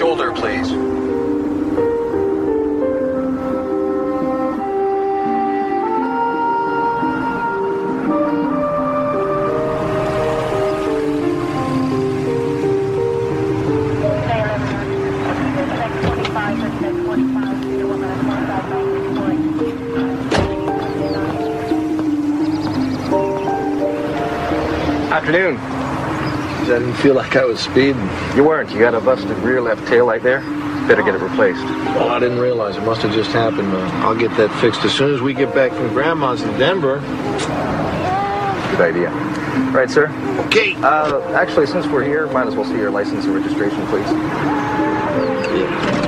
shoulder, please. Afternoon. I didn't feel like I was speeding. You weren't. You got a busted rear left tail light there. Better get it replaced. Oh, I didn't realize. It must have just happened. I'll get that fixed as soon as we get back from Grandma's in Denver. Good idea. Right, sir? Okay. Actually, since we're here, might as well see your license and registration, please. Yeah.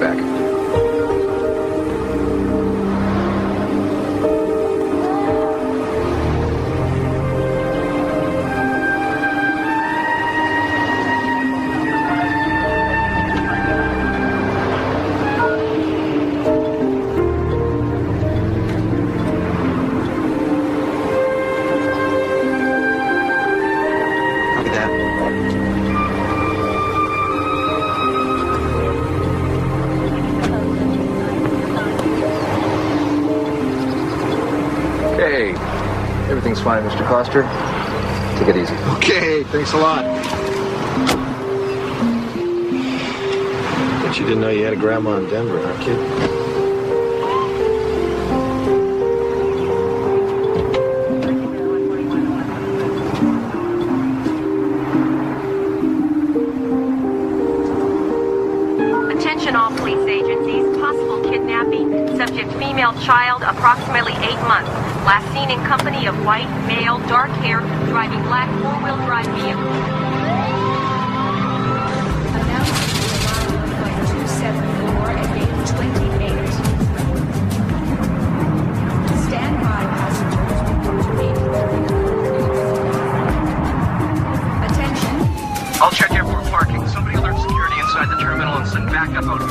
Back. Look at that. Okay, everything's fine, Mr. Coster. Take it easy. Okay, thanks a lot. Bet you didn't know you had a grandma in Denver, huh, kid? Attention all police agencies. Possible kidnapping. Subject female child, approximately 8 months. Last seen in company of white, male, dark hair, driving black four-wheel drive vehicle. Announced to arrival of flight 274 at gate 28. Stand by, passengers. Report to gate 30. Attention. I'll check airport parking. Somebody alert security inside the terminal and send backup out here.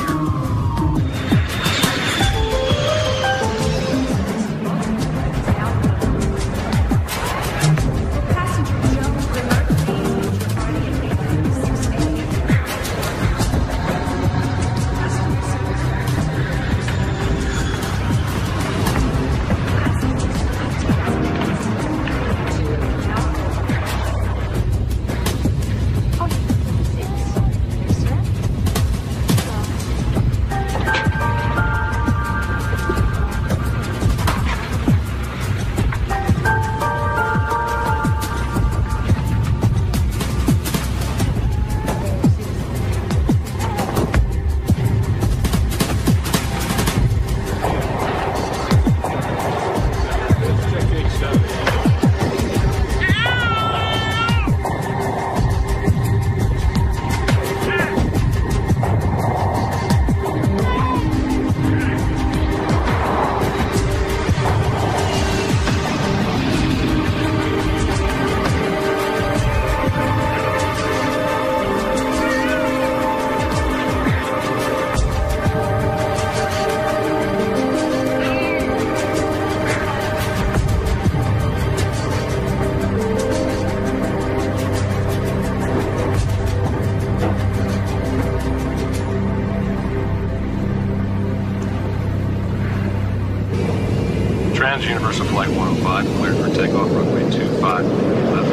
Trans-Universal Flight 105, cleared for takeoff, runway 25, left.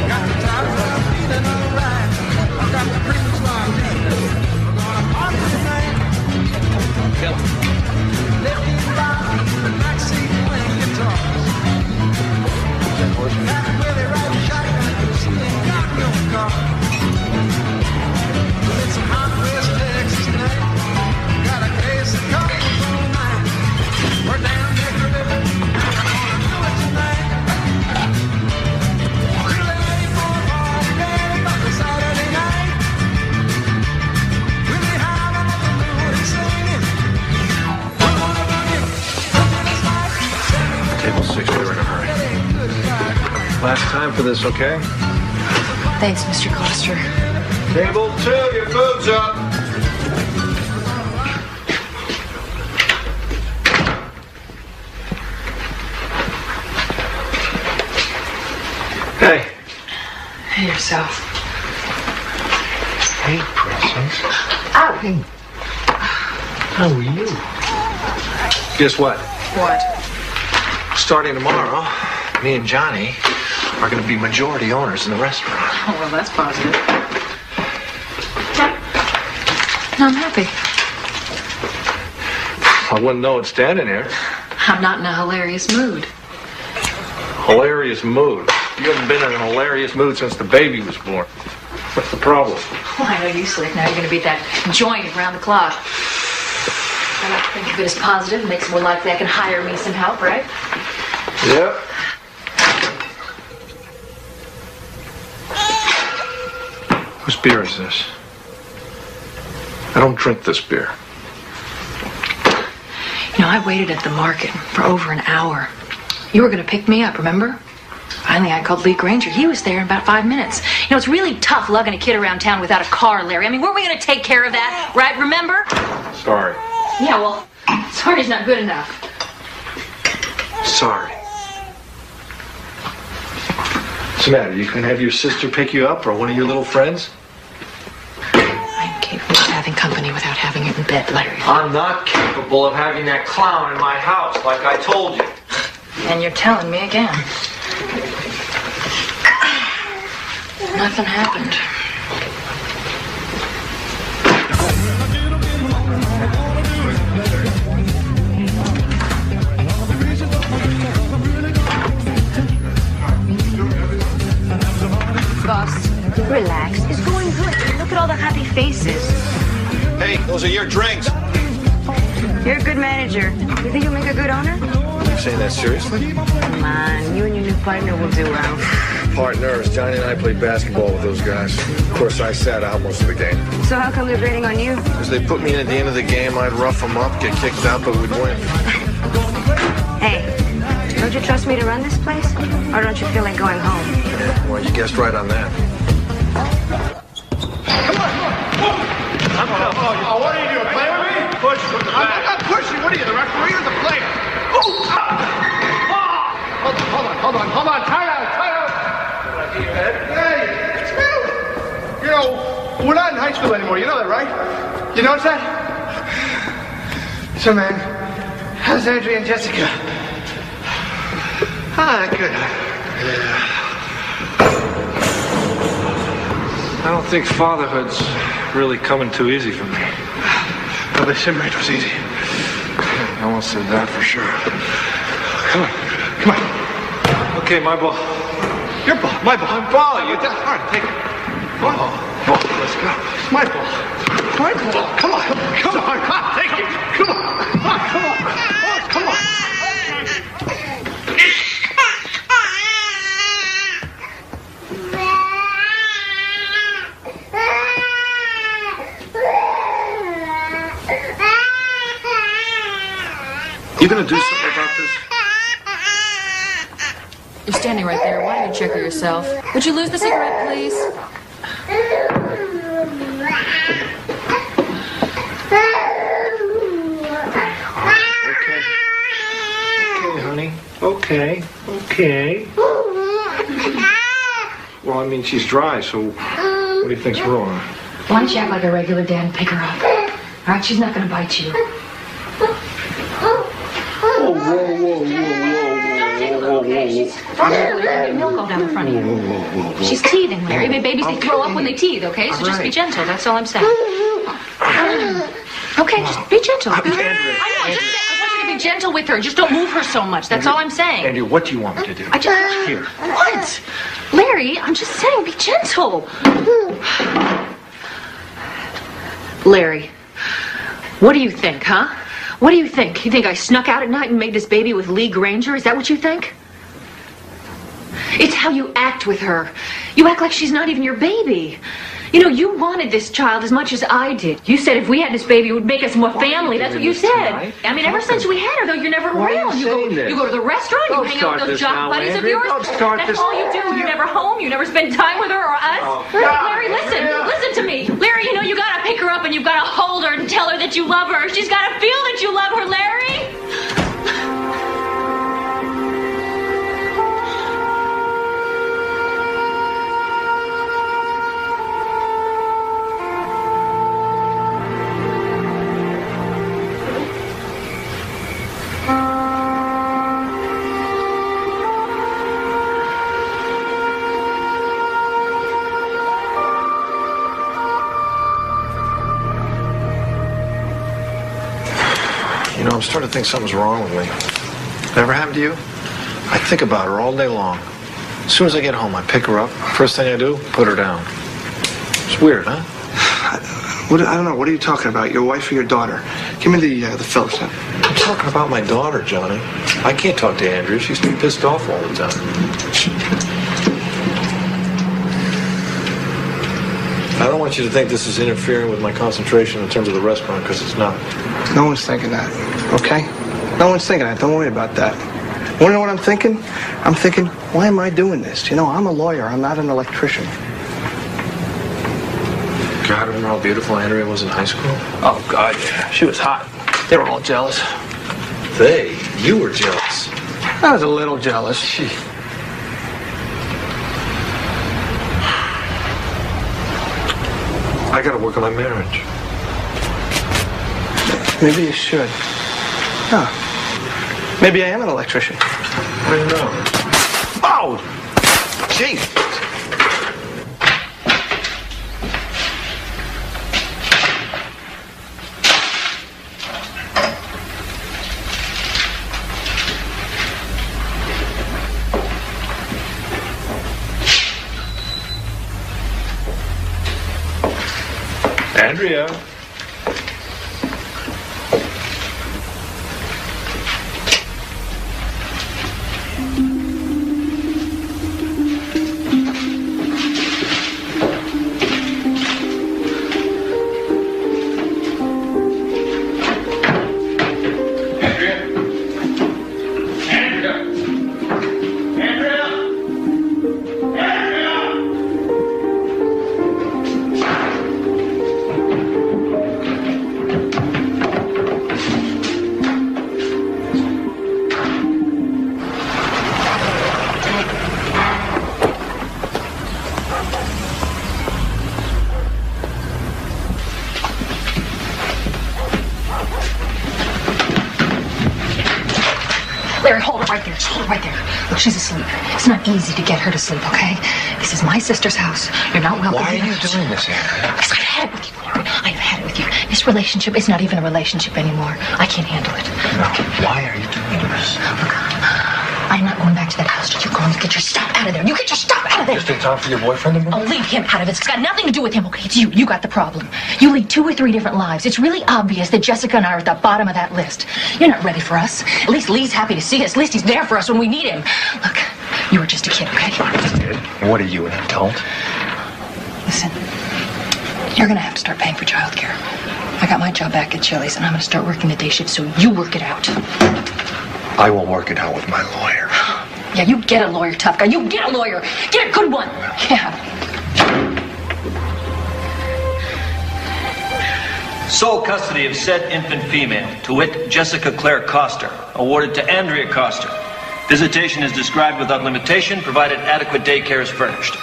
Got the top of feeling alright. I got the Last time for this, okay? Thanks, Mr. Coster. Table 2, your food's up. Hey. Hey, yourself. Hey, princess. Ow. Hey. How are you? Guess what? What? Starting tomorrow, me and Johnny are going to be majority owners in the restaurant. Oh, well, that's positive. No, I'm happy. I wouldn't know it standing here. I'm not in a hilarious mood. Hilarious mood. You haven't been in a hilarious mood since the baby was born. What's the problem? Oh, I know you slick. Now you're going to be at that joint around the clock. I like to think of it as positive. It makes it more likely I can hire me some help, right? Yep. Whose beer is this? I don't drink this beer. You know, I waited at the market for over an hour. You were going to pick me up, remember? Finally, I called Lee Granger. He was there in about 5 minutes. You know, it's really tough lugging a kid around town without a car, Larry. I mean, weren't we going to take care of that, right? Remember? Sorry. Yeah, well, sorry's not good enough. Sorry. What's the matter? You can have your sister pick you up or one of your little friends? I'm capable of having company without having it in bed, Larry. I'm not capable of having that clown in my house, like I told you. And you're telling me again. Nothing happened. Boss, relax. It's going good. Look at all the happy faces. Hey, those are your drinks. You're a good manager. You think you'll make a good owner? You saying that seriously? Come on, you and your new partner will do well. Partners, Johnny and I played basketball with those guys. Of course, I sat out most of the game. So how come they're grading on you? Because they put me in at the end of the game, I'd rough them up, get kicked out, but we'd win. Hey, don't you trust me to run this place? Or don't you feel like going home? Yeah, well, you guessed right on that. Oh, what are you doing? Play with me? Push from the back. I'm not pushing. What are you, the referee or the player? Hold on. Time out. Hey, you know, we're not in high school anymore. You know that, right? You notice that? So, man, how's Andrea and Jessica? Good. Yeah. I don't think fatherhood's really coming too easy for me. Well, they said Maid was easy. No one said that for sure. Come on. Okay, my ball. Your ball. My ball. My ball. You All right, take it. ball. Let's go. My ball. Come on. Take it. Come on. You gonna do something about this? You're standing right there. Why don't you check her yourself? Would you lose the cigarette, please? Okay, honey. Okay. Well, I mean, she's dry, so what do you think's wrong? Why don't you act like a regular dad and pick her up? All right, she's not going to bite you. Whoa. Okay, she's Larry, milk all down the front of you. She's teething, Larry. Babies, they throw up when they teeth, okay? So just be gentle. That's all I'm saying. Okay, just be gentle. Andrea, I want you to be gentle with her. Just don't move her so much. That's all I'm saying. Andrew, what do you want me to do? Here. What? Larry, I'm just saying, be gentle. Larry, what do you think, huh? What do you think? You think I snuck out at night and made this baby with Lee Granger? Is that what you think? It's how you act with her. You act like she's not even your baby. You know, you wanted this child as much as I did. You said if we had this baby, it would make us more family. That's what you said. Tonight? I mean, ever since we had her, though, you're never around. You go to the restaurant, you hang out with those jock buddies of yours. That's all you do. You're never home. You never spend time with her or us. Larry, listen to me. Larry, you know, you gotta pick her up and you've gotta hold her and tell her that you love her. She's gotta feel that you love her, Larry. You know, I'm starting to think something's wrong with me. Ever happened to you? I think about her all day long. As soon as I get home, I pick her up. First thing I do, put her down. It's weird, huh? I don't know. What are you talking about? Your wife or your daughter? Give me the Phillips then. I'm talking about my daughter, Johnny. I can't talk to Andrea. She's too pissed off all the time. I don't want you to think this is interfering with my concentration in terms of the restaurant, because it's not. No one's thinking that, okay? No one's thinking that. Don't worry about that. Want to know what I'm thinking? I'm thinking, why am I doing this? You know, I'm a lawyer. I'm not an electrician. God, remember how beautiful Andrea was in high school? Oh, God, yeah. She was hot. They were all jealous. You were jealous. I was a little jealous. I gotta work on my marriage. Maybe you should. Huh. Maybe I am an electrician. I don't know. Oh! Gee! Andrea. Larry, hold it right there. Just hold it right there. Look, she's asleep. It's not easy to get her to sleep, okay? This is my sister's house. You're not welcome. Why are you doing this, Andrea? Because I've had it with you, Larry. I've had it with you. This relationship is not even a relationship anymore. I can't handle it. No. Why are you doing this? Look, I'm not going back to that house till you're going to get your stuff out of there. You get your stuff out of there. Just in time for your boyfriend to move? Oh, leave him out of it. It's got nothing to do with him, okay? It's you. You got the problem. You lead 2 or 3 different lives. It's really obvious that Jessica and I are at the bottom of that list. You're not ready for us. At least Lee's happy to see us. At least he's there for us when we need him. Look, you were just a kid, okay? And what are you, an adult? Listen, you're gonna have to start paying for childcare. I got my job back at Chili's, and I'm gonna start working the day shift, so you work it out. I will work it out with my lawyer. Yeah, you get a lawyer, tough guy. You get a lawyer. Get a good one. Yeah. Sole custody of said infant female, to wit, Jessica Claire Coster, awarded to Andrea Coster. Visitation is described without limitation, provided adequate daycare is furnished.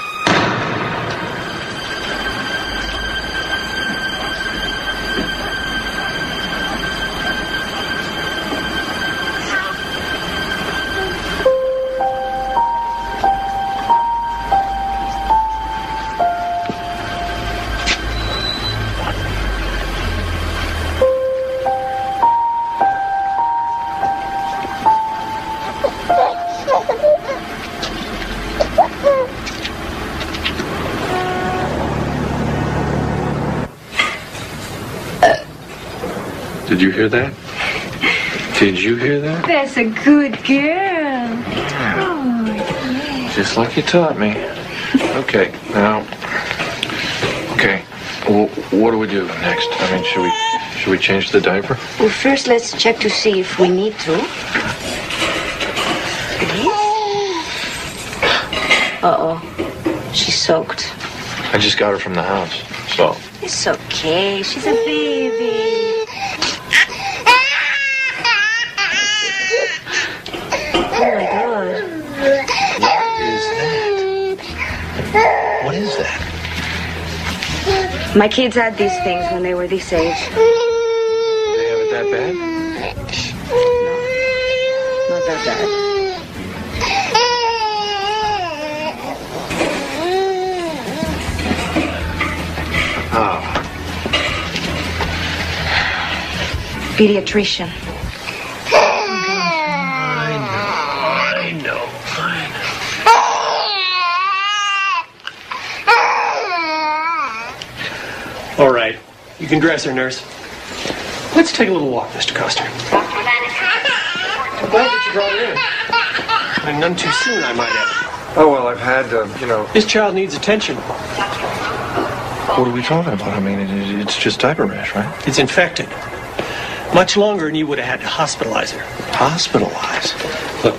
Did you hear that? Did you hear that? That's a good girl. Just like you taught me. Okay, now. Okay, What do we do next? I mean, should we change the diaper? Well, first let's check to see if we need to. Uh-oh. She's soaked. I just got her from the house, so. It's okay. She's a baby. Oh, my God. What is that? My kids had these things when they were this age. They have it that bad? No, not that bad. Oh. Pediatrician. I know. All right. You can dress her, nurse. Let's take a little walk, Mr. Coster. I'm glad that you brought her in. And none too soon, I might add. Oh, well, I've had, This child needs attention. What are we talking about? I mean, it's just diaper rash, right? It's infected. Much longer, and you would have had to hospitalize her. Hospitalized? Look,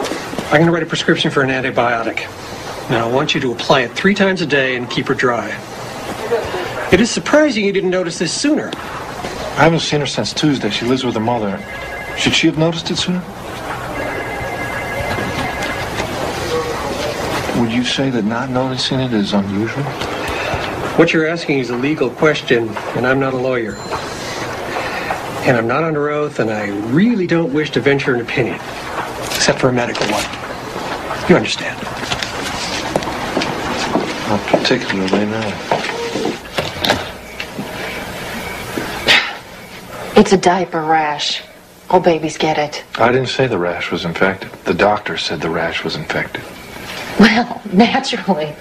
I'm going to write a prescription for an antibiotic. Now, I want you to apply it 3 times a day and keep her dry. It is surprising you didn't notice this sooner. I haven't seen her since Tuesday. She lives with her mother. Should she have noticed it sooner? Would you say that not noticing it is unusual? What you're asking is a legal question, and I'm not a lawyer. And I'm not under oath, and I really don't wish to venture an opinion, except for a medical one. You understand? Not particularly, no. It's a diaper rash. All babies get it. I didn't say the rash was infected. The doctor said the rash was infected. Well, naturally.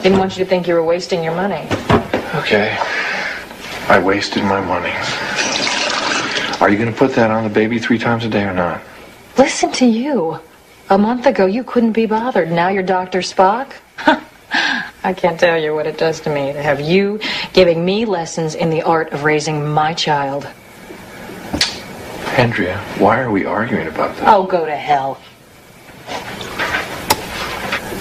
Didn't want you to think you were wasting your money. Okay. I wasted my money. Are you going to put that on the baby 3 times a day or not? Listen to you. A month ago, you couldn't be bothered. Now you're Dr. Spock? I can't tell you what it does to me to have you giving me lessons in the art of raising my child. Andrea, why are we arguing about that? Oh, go to hell.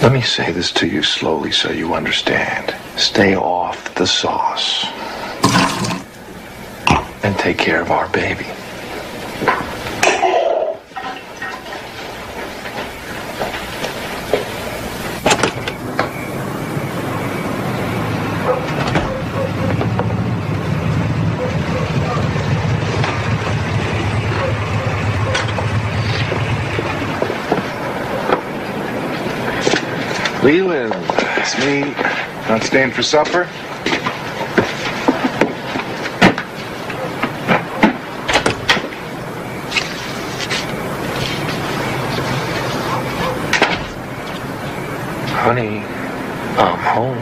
Let me say this to you slowly so you understand. Stay off the sauce. And take care of our baby. Leland, it's me. Not staying for supper? Honey, I'm home.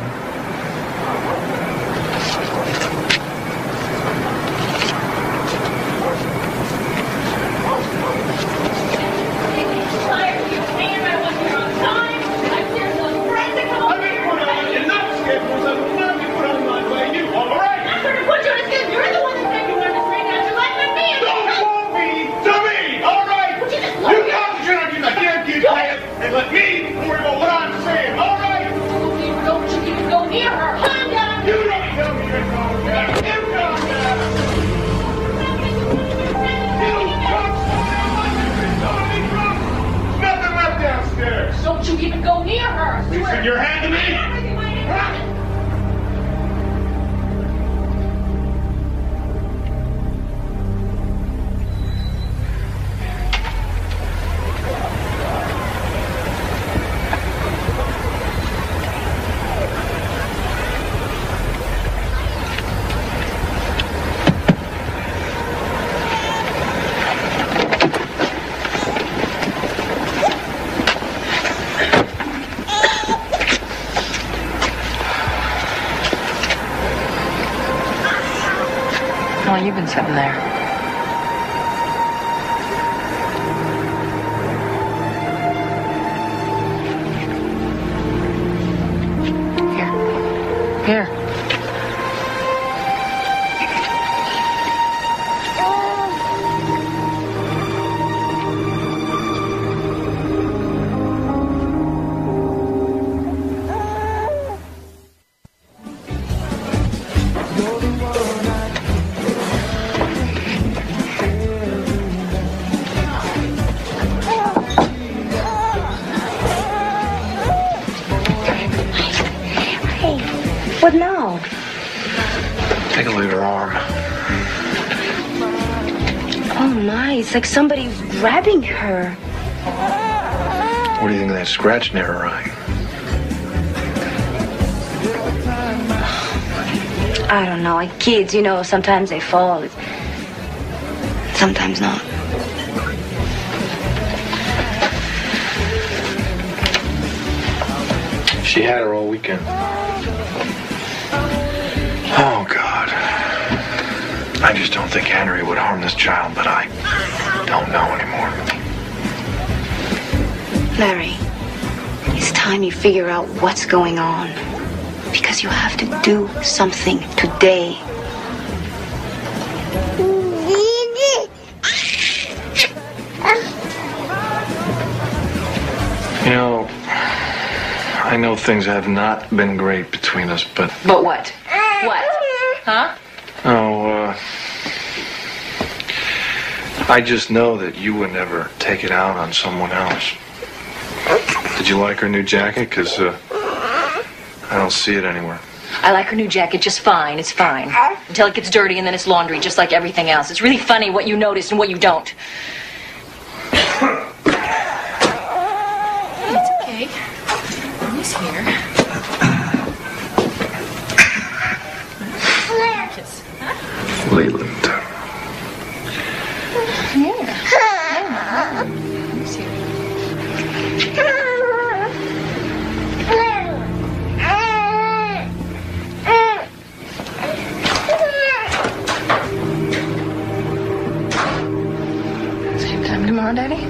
Don't you even go near her! You send your hand to me! How long you been sitting there? Here. What now? Take a look at her arm. Oh my, it's like somebody's grabbing her. What do you think of that scratch near her eye? I don't know, like kids, you know, sometimes they fall. Sometimes not. She had her all weekend. Oh, God. I just don't think Henry would harm this child, but I don't know anymore. Larry, it's time you figure out what's going on. Because you have to do something today. You know, I know things have not been great between us, but... But what? What? Huh? Oh, I just know that you would never take it out on someone else. Did you like her new jacket? Because, I don't see it anywhere. I like her new jacket just fine. It's fine. Until it gets dirty and then it's laundry, just like everything else. It's really funny what you notice and what you don't. It's okay. Mommy's here. Kiss. Huh? Leland. Yeah. Mommy's here. Tomorrow, Daddy?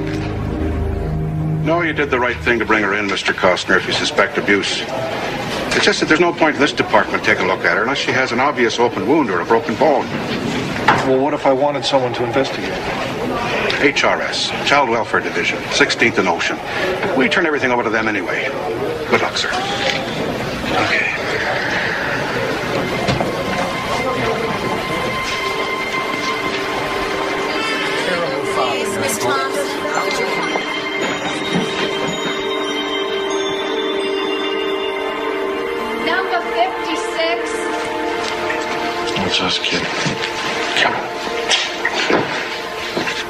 No, you did the right thing to bring her in, Mr. Costner, if you suspect abuse. It's just that there's no point in this department taking a look at her unless she has an obvious open wound or a broken bone. Well, what if I wanted someone to investigate? HRS, Child Welfare Division, 16th and Ocean. We turn everything over to them anyway. Good luck, sir. Okay. Miss Thompson. Number 56. It's us, kid. Come on.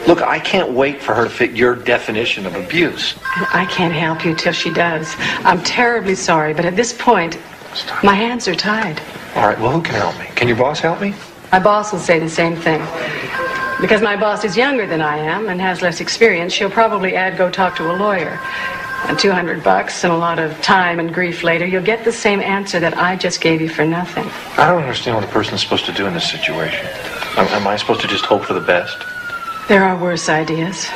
Look, I can't wait for her to fit your definition of abuse. And I can't help you till she does. I'm terribly sorry, but at this point, my hands are tied. All right, well, who can help me? Can your boss help me? My boss will say the same thing. Because my boss is younger than I am and has less experience, she'll probably add go talk to a lawyer. And $200 and a lot of time and grief later, you'll get the same answer that I just gave you for nothing. I don't understand what a person's supposed to do in this situation. Am I supposed to just hope for the best? There are worse ideas.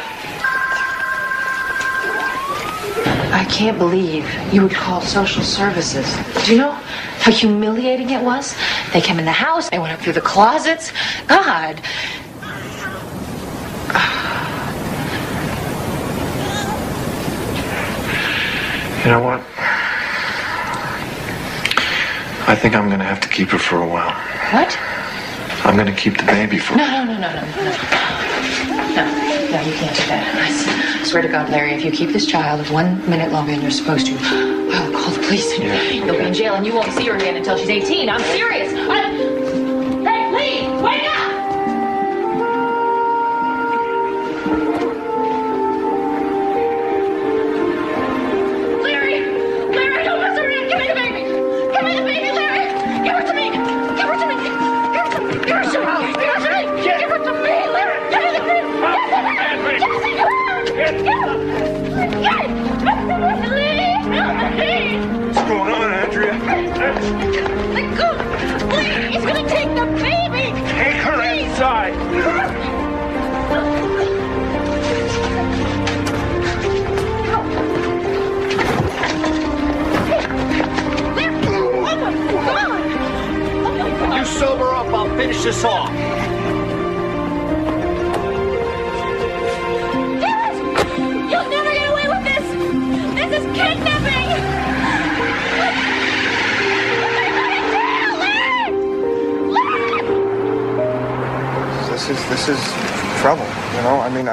I can't believe you would call social services. Do you know how humiliating it was? They came in the house, they went up through the closets. God. You know what? I think I'm going to have to keep her for a while. What? I'm going to keep the baby for... No, you can't do that. I swear to God, Larry, if you keep this child 1 minute longer than you're supposed to, I will call the police. Yeah. You'll be in jail and you won't see her again until she's 18. I'm serious. Hey, Lee, wake up! Larry, don't mess around. Give me the baby. Give me the baby, Larry. Give her to me. Give her to me. Give her to me. Give her to me. Give her to me, Larry. Give me the baby. Jesse, come on. What's going on, Andrea? Let go. Please, he's gonna take the baby. Take her inside. When you sober up, I'll finish this off. You'll never get away with this! This is kidnapping! This is trouble, you know? I mean,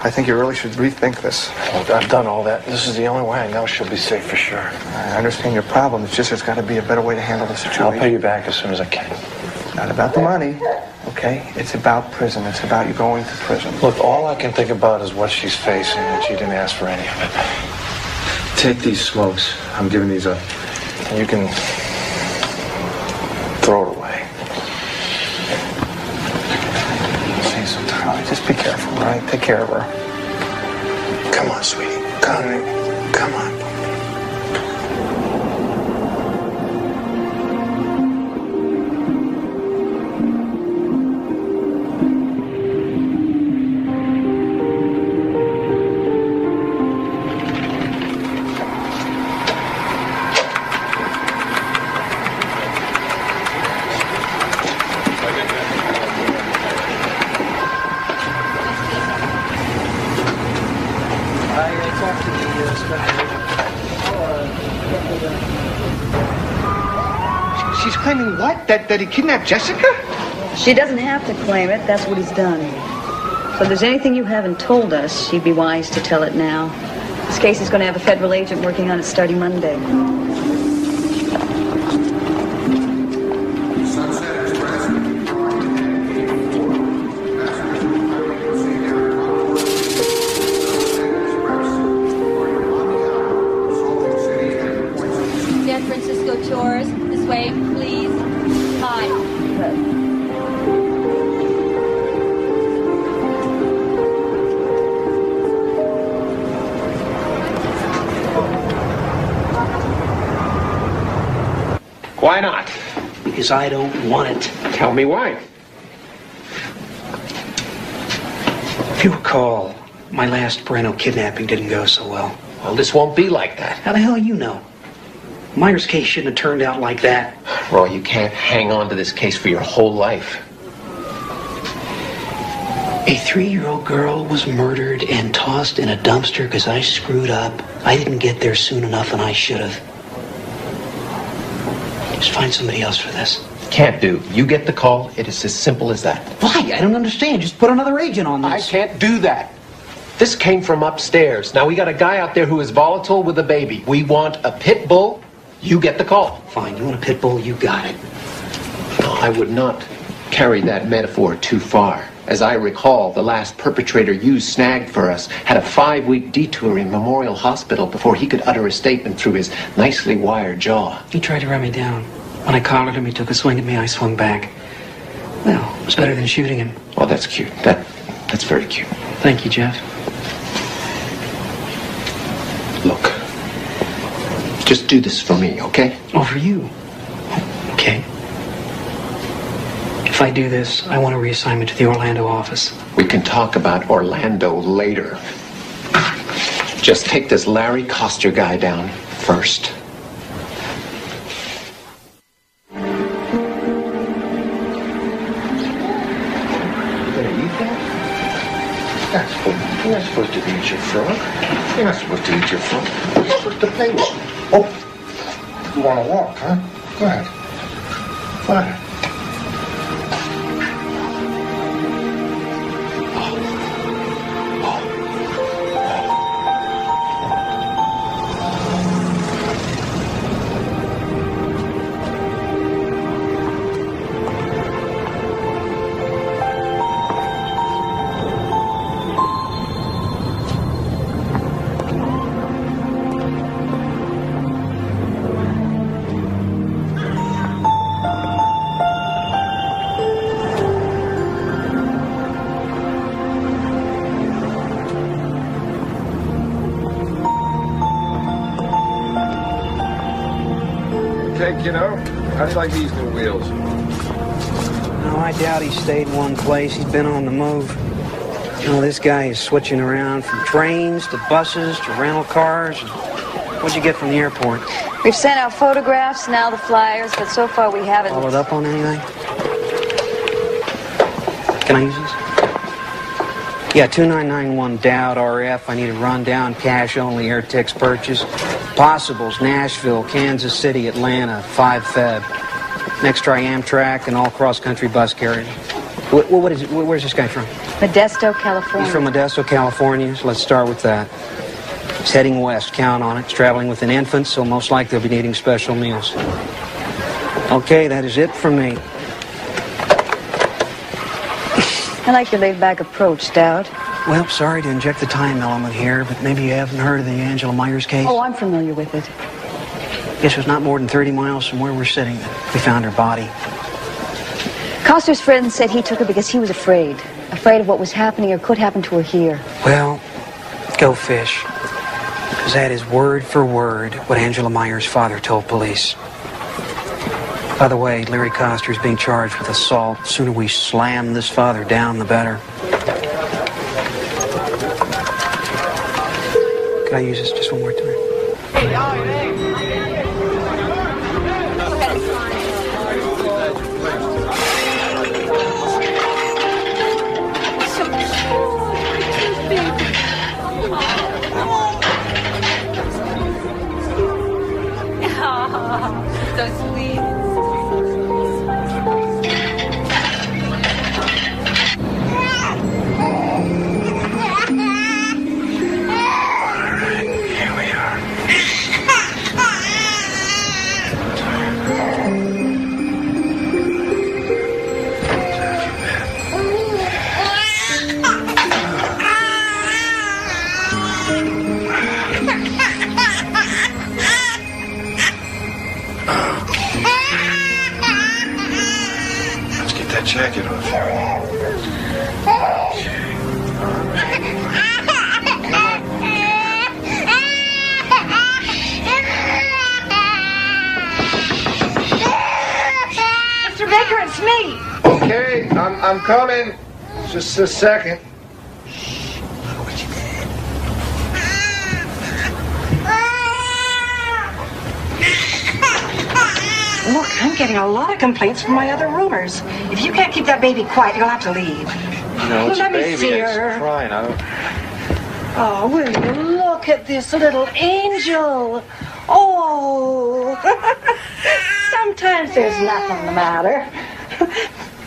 I think you really should rethink this. Look, I've done all that. This is the only way I know she'll be safe for sure. I understand your problem. It's just there's got to be a better way to handle the situation. I'll pay you back as soon as I can. Not about the money, okay? It's about prison. It's about you going to prison. Look, all I can think about is what she's facing, and she didn't ask for any of it. Take these smokes. I'm giving these up. And you can throw it away. See you sometime. All right, just be careful, all right? Take care of her. Come on, sweetie. Come on. Come on. She's claiming what? That he kidnapped Jessica? She doesn't have to claim it. That's what he's done. So if there's anything you haven't told us, she'd be wise to tell it now. This case is going to have a federal agent working on it starting Monday. San Francisco tours. This way, please. Hi. Why not? Because I don't want it. Tell me why. If you recall, my last Breno kidnapping didn't go so well. Well, this won't be like that. How the hell you know? Myers' case shouldn't have turned out like that. Roy, you can't hang on to this case for your whole life. A 3-year-old girl was murdered and tossed in a dumpster because I screwed up. I didn't get there soon enough, and I should have. Just find somebody else for this. Can't do. You get the call. It is as simple as that. Why? I don't understand. Just put another agent on this. I can't do that. This came from upstairs. Now, we got a guy out there who is volatile with a baby. We want a pit bull. You get the call. Fine. You want a pit bull? You got it. No, I would not carry that metaphor too far. As I recall, the last perpetrator you snagged for us had a 5-week detour in Memorial Hospital before he could utter a statement through his nicely wired jaw. He tried to run me down. When I collared him, he took a swing at me. I swung back. Well, it was better than shooting him. Well, that's cute. That's very cute. Thank you, Jeff. Look, just do this for me, okay? Oh, for you? Okay. If I do this, I want a reassignment to the Orlando office. We can talk about Orlando later. Just take this Larry Coster guy down first. You gonna eat that? You're not supposed to eat your frog. You're not supposed to eat your frog. You're supposed to play with it. Oh, you want to walk, huh? Go ahead. Go ahead. You know, how do you like these new wheels? No, I doubt he stayed in one place. He's been on the move. You know, this guy is switching around from trains to buses to rental cars. What'd you get from the airport? We've sent out photographs, now the flyers, but so far we haven't... Followed up on anything? Can I use this? Yeah, 2991 Dowd RF. I need a rundown, cash-only air tickets purchase. Possibles, Nashville, Kansas City, Atlanta, 5 Feb. Next try Amtrak and all cross-country bus carriers. What is it? Where's this guy from? Modesto, California. He's from Modesto, California, so let's start with that. He's heading west, count on it. He's traveling with an infant, so most likely they'll be needing special meals. Okay, that is it from me. I like your laid-back approach, Stout. Well, sorry to inject the time element here, but maybe you haven't heard of the Angela Myers case? Oh, I'm familiar with it. Guess it was not more than 30 miles from where we're sitting that we found her body. Coster's friend said he took her because he was afraid of what was happening or could happen to her here. Well, go fish. Because that is word for word what Angela Myers' father told police. By the way, Larry Coster's being charged with assault. The sooner we slam this father down, the better. Can I use this just one more time? So sweet. Jacket off here. Mr. Baker, it's me. Okay, I'm coming. Just a second. Look, I'm getting a lot of complaints from my other roomers. If you can't keep that baby quiet, you'll have to leave. No, it's Let a me baby. see It's her. crying. I don't... Oh, will you look at this little angel? Oh. Sometimes there's nothing the matter.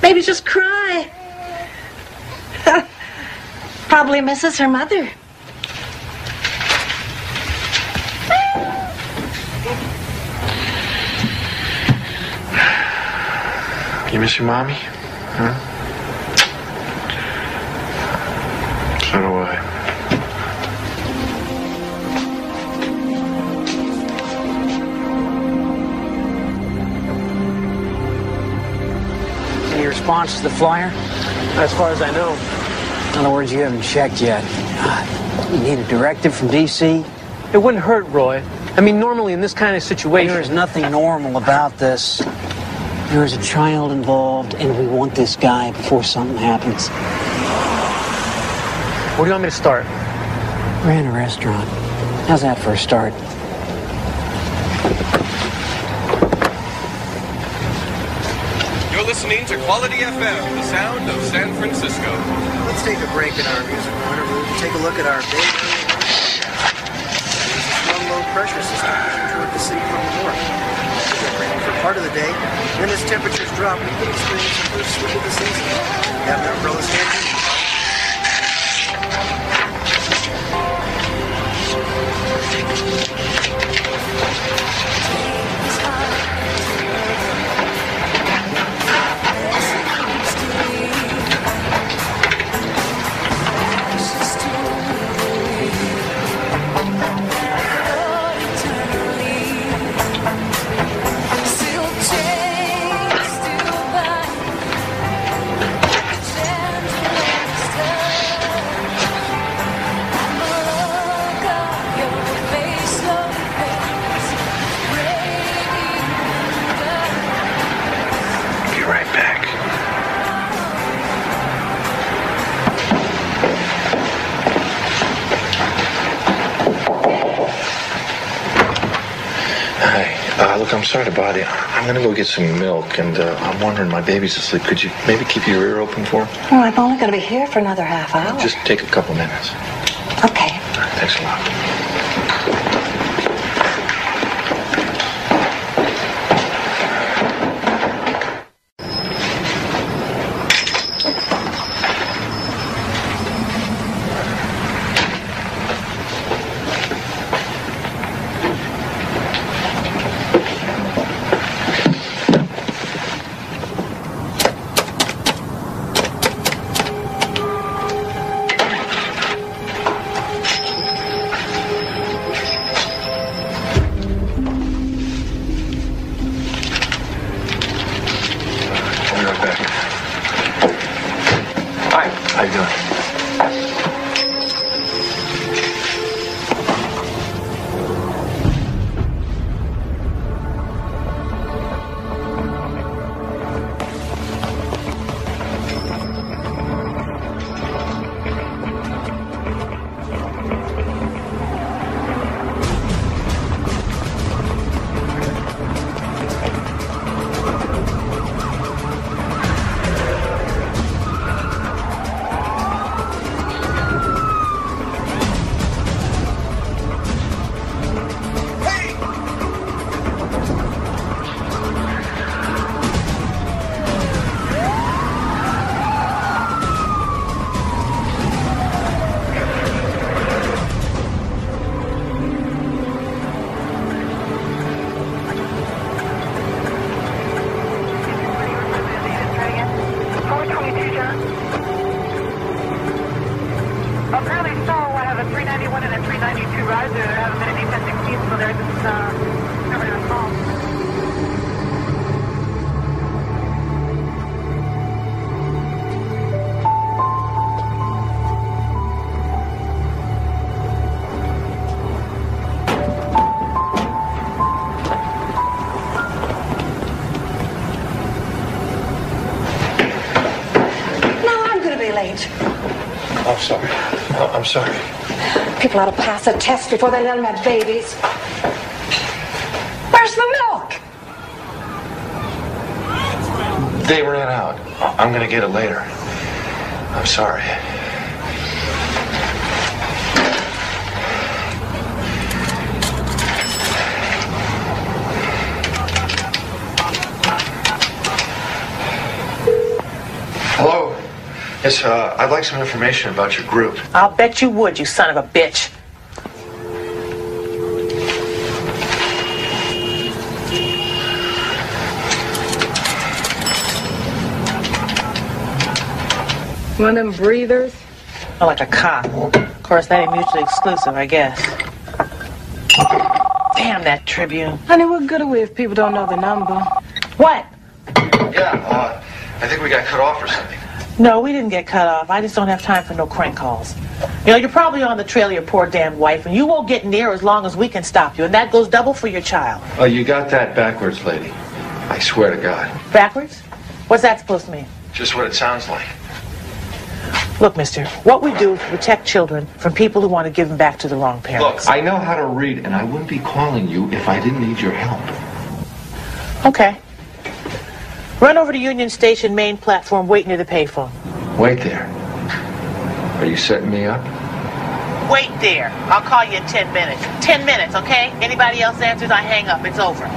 Maybe just cry. Probably misses her mother. You miss your mommy? Huh? So do I. Any response to the flyer? As far as I know. In other words, you haven't checked yet. You need a directive from D.C.? It wouldn't hurt, Roy. I mean, normally in this kind of situation... There is nothing normal about this. There is a child involved, and we want this guy before something happens. Where do you want me to start? We're in a restaurant. How's that for a start? You're listening to Quality FM, the sound of San Francisco. Let's take a break in our musical interlude and take a look at our big strong low pressure system toward the city from the north. For part of the day, when as temperatures drop, we can experience the first swing of the season. Have an umbrella standing. Look, I'm sorry to bother you. I'm gonna go get some milk, and I'm wondering, my baby's asleep. Could you maybe keep your ear open for her? Well, I'm only going to be here for another half hour. Just take a couple minutes. Okay. All right, thanks a lot. I'm sorry. People ought to pass a test before they let them have babies. Where's the milk? They ran out. I'm gonna get it later. I'm sorry. Hello? Yes, I'd like some information about your group. I'll bet you would, you son of a bitch. One of them breathers? Oh, like a cop. Of course, that ain't mutually exclusive, I guess. Damn that Tribune. Honey, what good are we if people don't know the number? What? Yeah, I think we got cut off or something. No, we didn't get cut off. I just don't have time for no crank calls. You know, you're probably on the trail of your poor damn wife, and you won't get near as long as we can stop you, and that goes double for your child. Oh, you got that backwards, lady. I swear to God. Backwards? What's that supposed to mean? Just what it sounds like. Look, mister, what we do is protect children from people who want to give them back to the wrong parents. Look, I know how to read, and I wouldn't be calling you if I didn't need your help. Okay. Run over to Union Station main platform, wait near the payphone. Wait there. Are you setting me up? Wait there. I'll call you in 10 minutes. 10 minutes, okay? Anybody else answers, I hang up. It's over.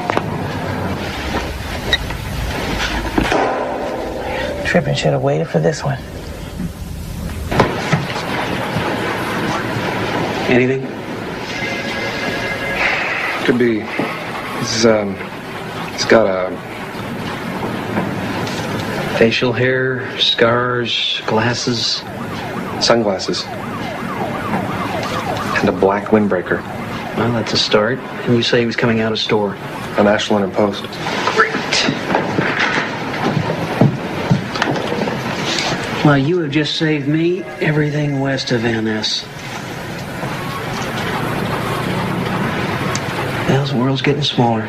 Trippin' should have waited for this one. Anything? Could be. It's got a facial hair, scars, glasses, sunglasses, and a black windbreaker. Well, that's a start. And you say he was coming out of store? An Ashland and Post. Great. Well, you have just saved me everything west of NS. Well, the world's getting smaller.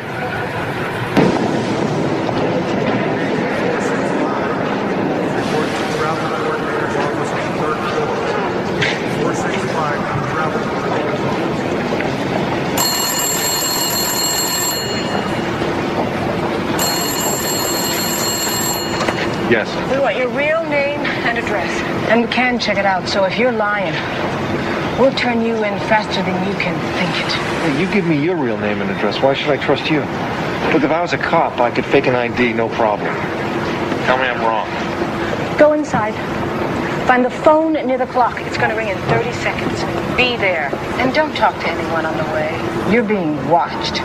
Yes. We want your real name and address. And we can check it out, so if you're lying, we'll turn you in faster than you can think it. Hey, you give me your real name and address. Why should I trust you? Look, if I was a cop, I could fake an ID, no problem. Tell me I'm wrong. Go inside. Find the phone near the clock. It's going to ring in 30 seconds. Be there. And don't talk to anyone on the way. You're being watched.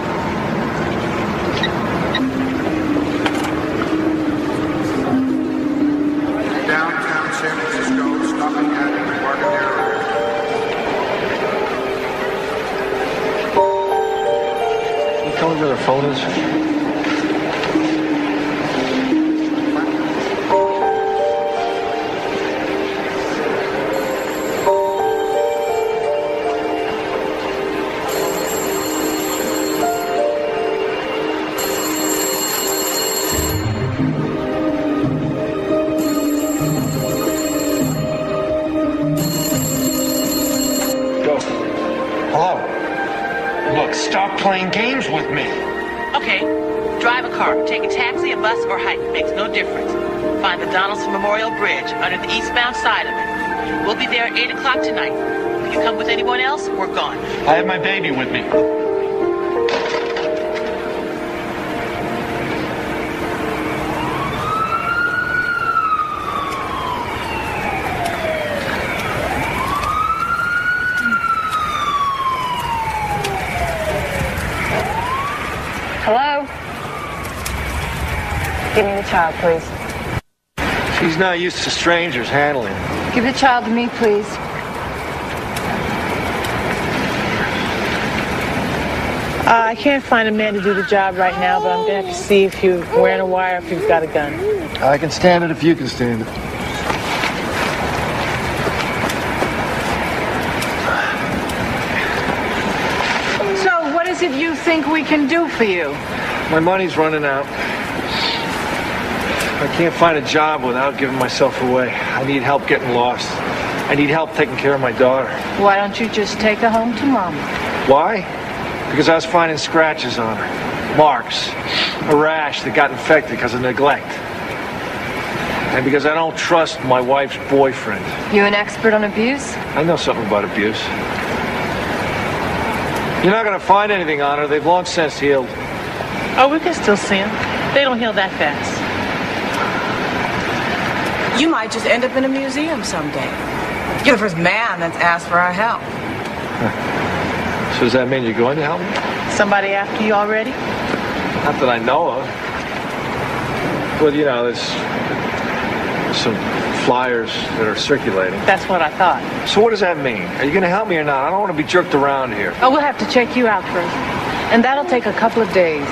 Downtown San Francisco, stopping at Embarcadero. Can you tell me where their phone is? Stop playing games with me. Okay. Drive a car, take a taxi, a bus, or hike. Makes no difference. Find the Donaldson Memorial Bridge under the eastbound side of it. We'll be there at 8 o'clock tonight. If you come with anyone else, we're gone. I have my baby with me. Hello? Give me the child, please. She's not used to strangers handling. Give the child to me, please. I can't find a man to do the job right now, but I'm going to have to see if you're wearing a wire, if you've got a gun. I can stand it if you can stand it. So, what is it you think we can do for you? My money's running out. I can't find a job without giving myself away. I need help getting lost. I need help taking care of my daughter. Why don't you just take her home to Mama? Why? Because I was finding scratches on her. Marks. A rash that got infected because of neglect. And because I don't trust my wife's boyfriend. You an expert on abuse? I know something about abuse. You're not going to find anything on her. They've long since healed. Oh, we can still see them. They don't heal that fast. You might just end up in a museum someday. You're the first man that's asked for our help. So does that mean you're going to help me? Somebody after you already? Not that I know of. Well, you know, there's some flyers that are circulating. That's what I thought. So what does that mean? Are you going to help me or not? I don't want to be jerked around here. Oh, we'll have to check you out first. And that'll take a couple of days.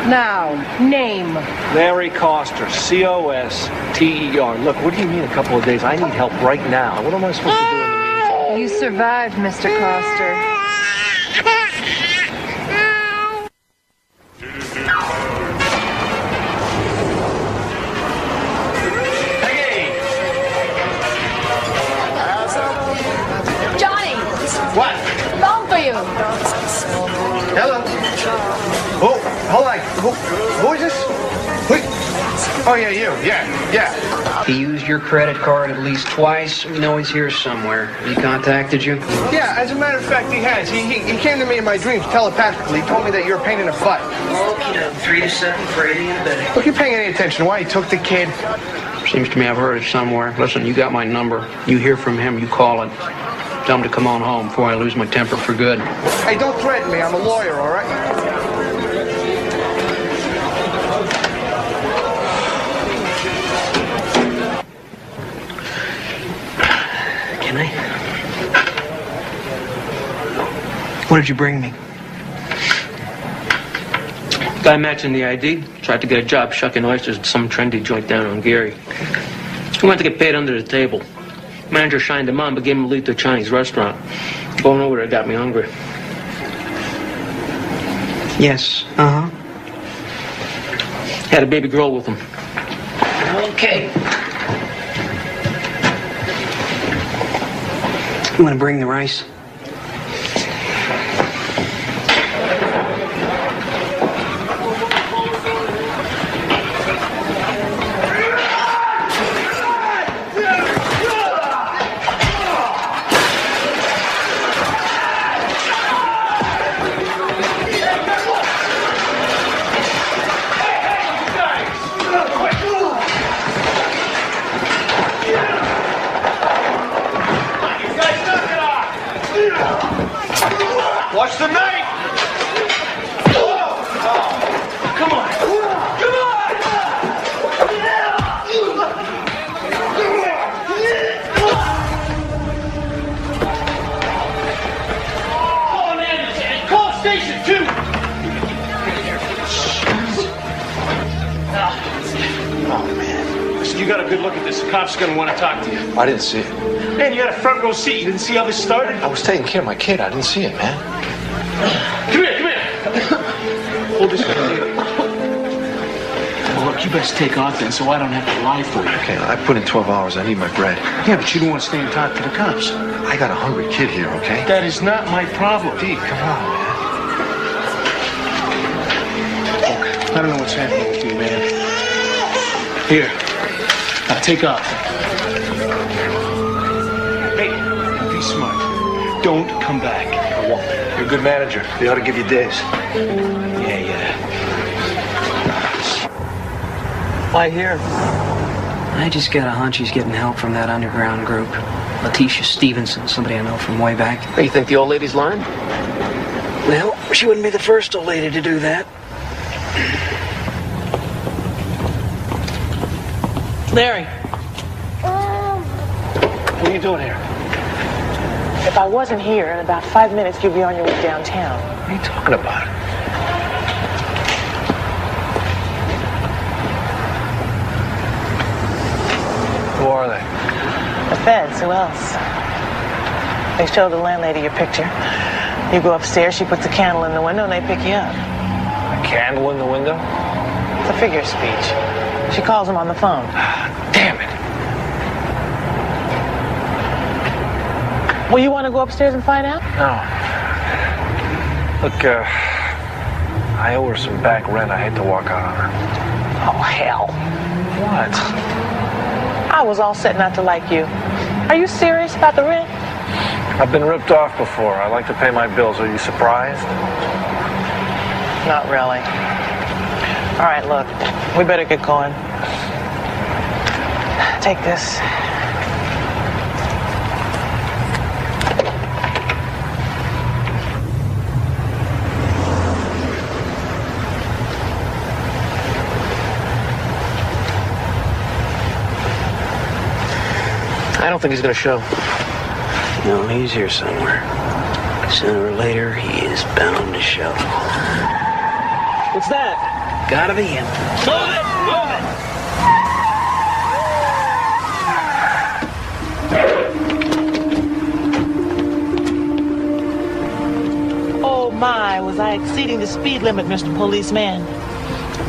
Now, name. Larry Coster, C-O-S-T-E-R. Look, what do you mean a couple of days? I need help right now. What am I supposed to do in the meantime? You survived, Mr. Coster. What? Phone for you. Hello. Oh, hold on. Who is this? Wait. Oh, yeah, you. Yeah. He used your credit card at least twice. We know he's here somewhere. He contacted you? Yeah, as a matter of fact, he has. He came to me in my dreams telepathically. He told me that you're a pain in the butt. Okay, 3 to 7 for 80 in a bed. Look, you're paying any attention. Why he took the kid? Seems to me I've heard it somewhere. Listen, you got my number. You hear from him, you call it. Tell him to come on home before I lose my temper for good. Hey, don't threaten me. I'm a lawyer, all right? Can I? What did you bring me? Guy matching the ID. Tried to get a job shucking oysters at some trendy joint down on Geary. He wanted to get paid under the table. Manager shined him on, but gave him a lead to a Chinese restaurant. Going over there got me hungry. Yes, Had a baby girl with him. Okay. You want to bring the rice? Watch the knife! Come on! Come on! Call an ambulance and call station 2! Oh, man. Listen, you got a good look at this. The cop's gonna want to talk to you. I didn't see it. Man, you had a front row seat. You didn't see how this started? I was taking care of my kid. I didn't see it, man. Come here. Hold this for me. Well, look, you best take off then so I don't have to lie for you. Okay, I put in 12 hours. I need my bread. Yeah, but you don't want to stay and talk to the cops. I got a hungry kid here, okay? That is not my problem. Dee, come on, man. Look, I don't know what's happening with you, man. Here. Now take off. Hey, be smart. Don't come back. I won't. You're a good manager. They ought to give you days. Yeah. Why here? I just got a hunch he's getting help from that underground group. Letitia Stevenson, somebody I know from way back. Hey, you think the old lady's lying? Well, she wouldn't be the first old lady to do that. Larry. What are you doing here? If I wasn't here, in about 5 minutes, you'd be on your way downtown. What are you talking about? Who are they? The feds, who else? They show the landlady your picture. You go upstairs, she puts a candle in the window, and they pick you up. A candle in the window? It's a figure of speech. She calls them on the phone. Damn it. Well, you want to go upstairs and find out? No. Look, I owe her some back rent. I hate to walk out on her. Oh, hell. What? I was all set not to like you. Are you serious about the rent? I've been ripped off before. I like to pay my bills. Are you surprised? Not really. All right, look, we better get going. Take this. I don't think he's going to show. No, he's here somewhere. Sooner or later, he is bound to show. What's that? Gotta be him. Move it! Move it! Oh my, was I exceeding the speed limit, Mr. Policeman?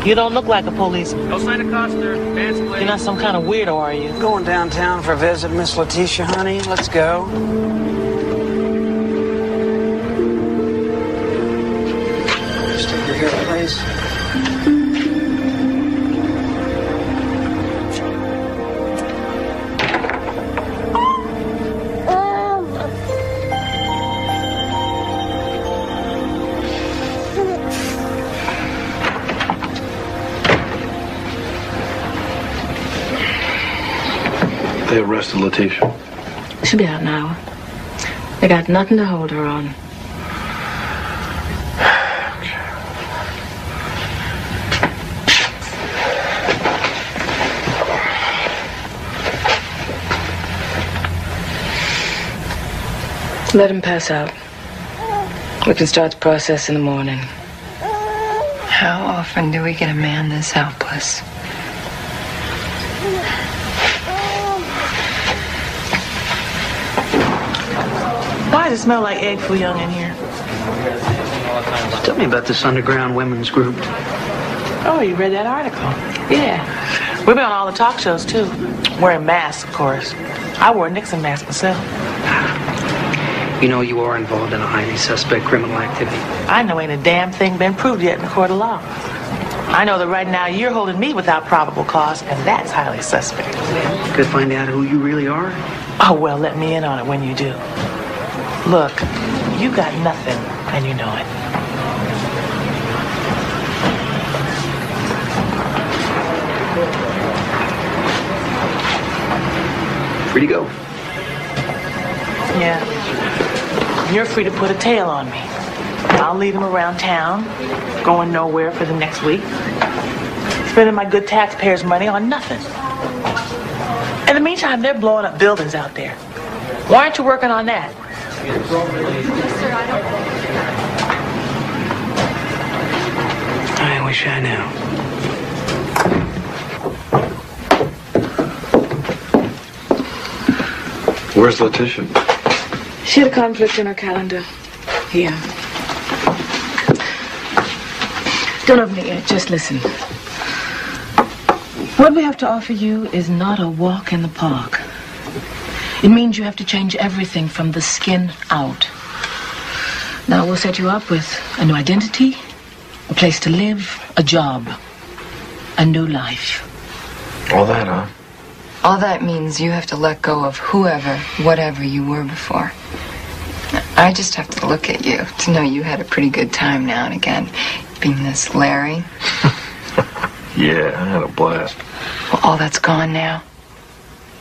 You don't look like a policeman. No sign of Coster. Dance, please. You're not some kind of weirdo, are you? Going downtown for a visit, Miss Letitia, honey. Let's go. Stick her here, please. They arrested Letitia. She'll be out in an hour. They got nothing to hold her on. Let him pass out. We can start the process in the morning. How often do we get a man this helpless? Why does it smell like egg foo young in here? Tell me about this underground women's group. Oh, you read that article? Yeah. We've been on all the talk shows, too. Wearing masks, of course. I wore a Nixon mask myself. You know you are involved in a highly suspect criminal activity. I know ain't a damn thing been proved yet in the court of law. I know that right now you're holding me without probable cause, and that's highly suspect. Could find out who you really are? Oh, well, let me in on it when you do. Look, you got nothing, and you know it. Free to go. Yeah. You're free to put a tail on me. I'll lead him around town, going nowhere for the next week, spending my good taxpayers' money on nothing. In the meantime, they're blowing up buildings out there. Why aren't you working on that? I wish I knew. Where's Letitia? She had a conflict in her calendar. Here. Don't open it yet, just listen. What we have to offer you is not a walk in the park. It means you have to change everything from the skin out. Now we'll set you up with a new identity, a place to live, a job, a new life. All that, huh? All that means you have to let go of whoever, whatever you were before. I just have to look at you to know you had a pretty good time now and again, being this Larry. Yeah, I had a blast. Well, all that's gone now.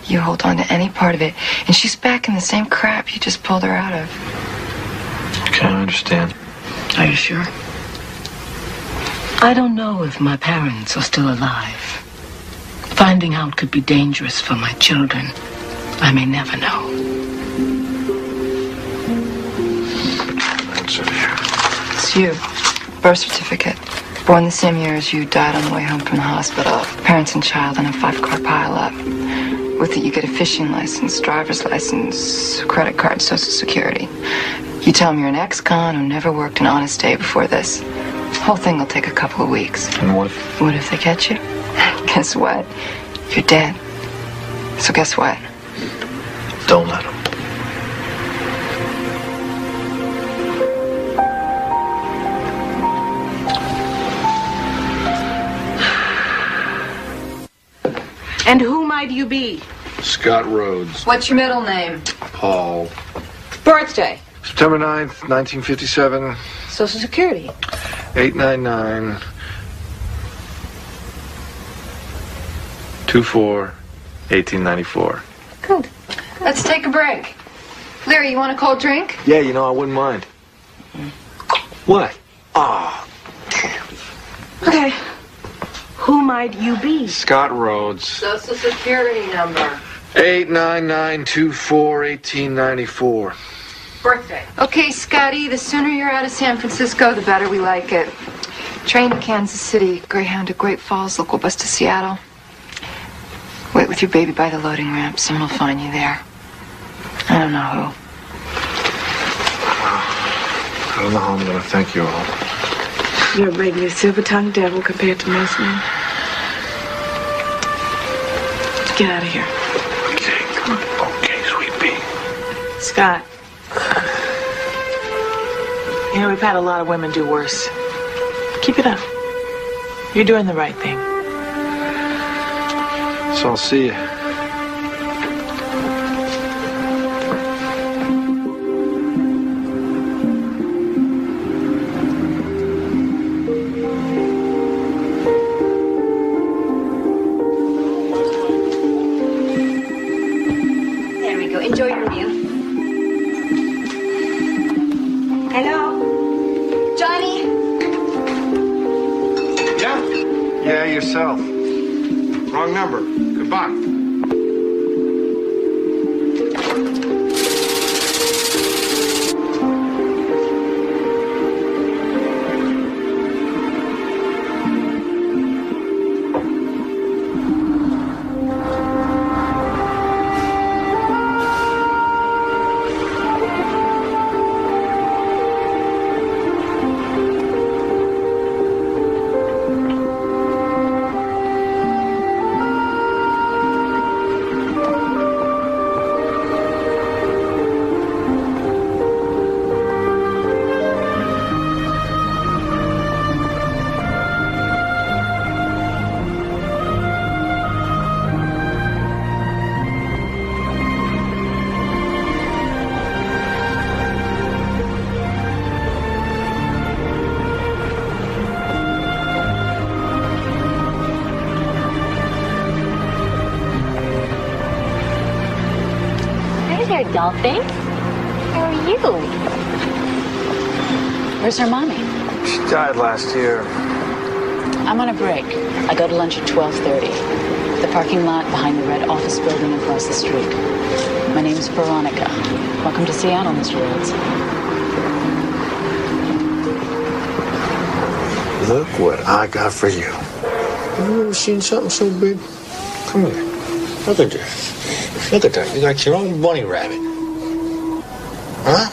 You hold on to any part of it, and she's back in the same crap you just pulled her out of. Okay, I understand. Are you sure? I don't know if my parents are still alive. Finding out could be dangerous for my children. I may never know. What's in here? It's you. Birth certificate. Born the same year as you, died on the way home from the hospital. Parents and child in a 5-car pileup. With it, you get a fishing license, driver's license, credit card, Social Security. You tell them you're an ex-con who never worked an honest day before this. The whole thing will take a couple of weeks. And what if they catch you? Guess what? You're dead. So guess what? Don't let them. And who might you be? Scott Rhodes. What's your middle name? Paul. Birthday. September 9th, 1957. Social Security. 899 24 1894. Good. Let's take a break. Larry, you want a cold drink? Yeah, you know, I wouldn't mind. What? Ah. Okay. Who might you be? Scott Rhodes. Social Security number. 899 24 1894. Birthday. Okay, Scotty, the sooner you're out of San Francisco, the better we like it. Train to Kansas City, Greyhound to Great Falls, local bus to Seattle. Wait with your baby by the loading ramp. Someone will find you there. I don't know who. I don't know how I'm going to thank you all. You're a regular silver-tongued devil compared to most men. Get out of here. Okay, come on. Okay, sweet pea. Scott. You know, we've had a lot of women do worse. Keep it up. You're doing the right thing. So I'll see you. There we go. Enjoy your meal. Hello? Johnny? Yeah, yourself. Wrong number. Goodbye. Dolphin. How are you? Where's her mommy? She died last year. I'm on a break. I go to lunch at 12:30. The parking lot behind the red office building across the street. My name's Veronica. Welcome to Seattle, Mr. Rhodes. Look what I got for you. You ever seen something so big? Come here. Look at this. Look at that. You got your own bunny rabbit. Huh?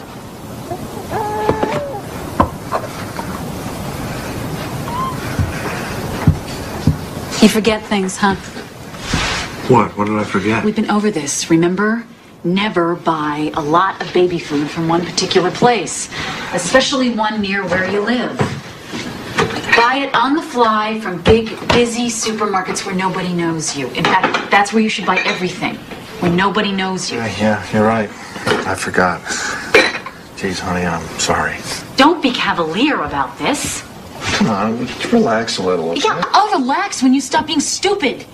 You forget things, huh? What? What did I forget? We've been over this, remember? Never buy a lot of baby food from one particular place, especially one near where you live. Buy it on the fly from big, busy supermarkets where nobody knows you. In fact, that's where you should buy everything, where nobody knows you. Yeah, you're right. I forgot. Jeez, honey, I'm sorry. Don't be cavalier about this. Come on, just relax a little. Okay? Yeah, I'll relax when you stop being stupid.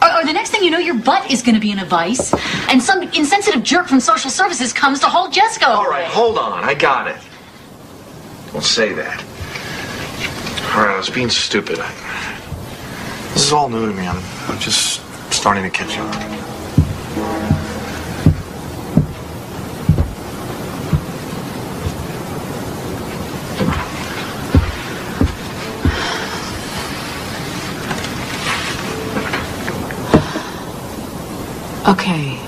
Or the next thing you know, your butt is going to be in a vice, and some insensitive jerk from social services comes to hold Jessica. All right, hold on. I got it. Don't say that. All right, I was being stupid. This is all new to me. I'm just starting to catch on. Okay,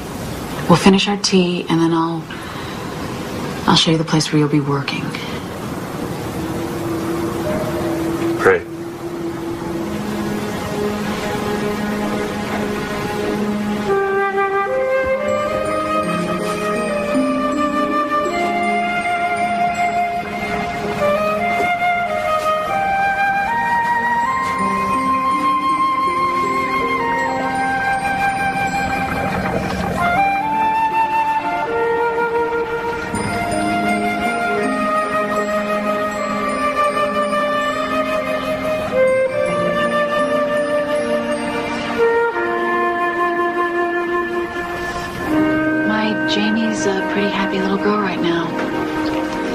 we'll finish our tea, and then I'll show you the place where you'll be working. Great.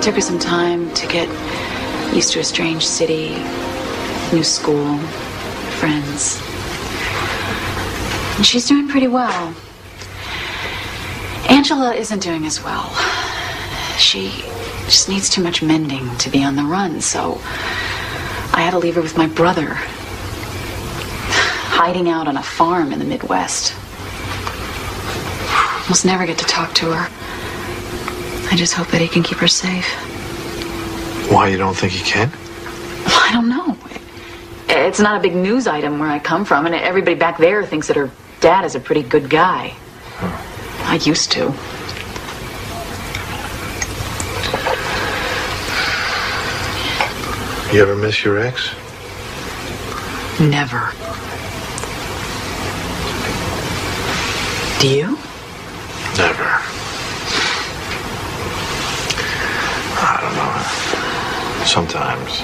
took her some time to get used to a strange city, new school, friends. And she's doing pretty well. Angela isn't doing as well. She just needs too much mending to be on the run, so I had to leave her with my brother, hiding out on a farm in the Midwest. Almost never get to talk to her. I just hope that he can keep her safe. Why, you don't think he can? I don't know. It's not a big news item where I come from, and everybody back there thinks that her dad is a pretty good guy. I used to. You ever miss your ex? Never. Do you? Never. I don't know. Sometimes.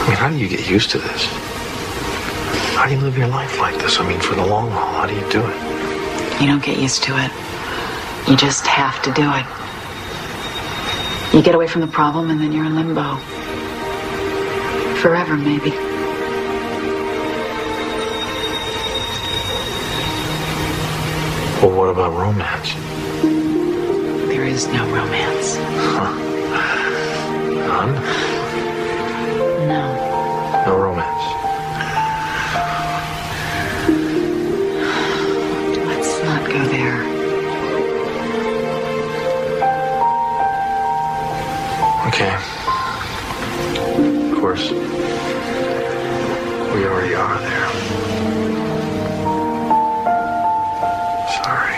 I mean, how do you get used to this? How do you live your life like this? I mean, for the long haul, how do you do it? You don't get used to it. You just have to do it. You get away from the problem and then you're in limbo. Forever, maybe. Well, what about romance? There is no romance. Huh. None? No. No romance. Let's not go there. Okay. Of course, we already are there. Sorry.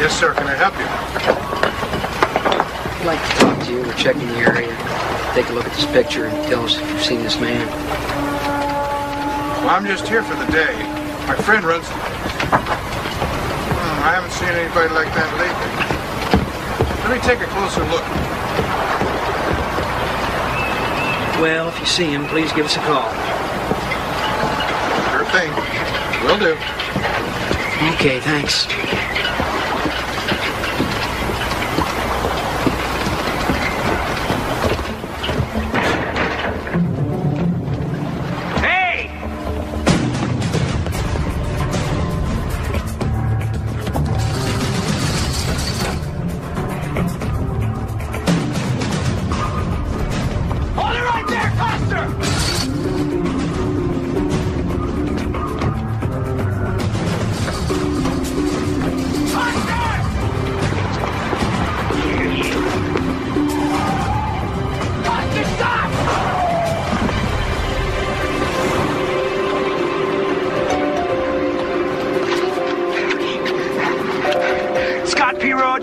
Yes, sir. Can I help you? I'd like to talk to you. We're checking the area. Take a look at this picture and tell us if you've seen this man. Well, I'm just here for the day. My friend runs the place. I haven't seen anybody like that lately. Let me take a closer look. Well, if you see him, please give us a call. Sure thing. Will do. Okay, thanks.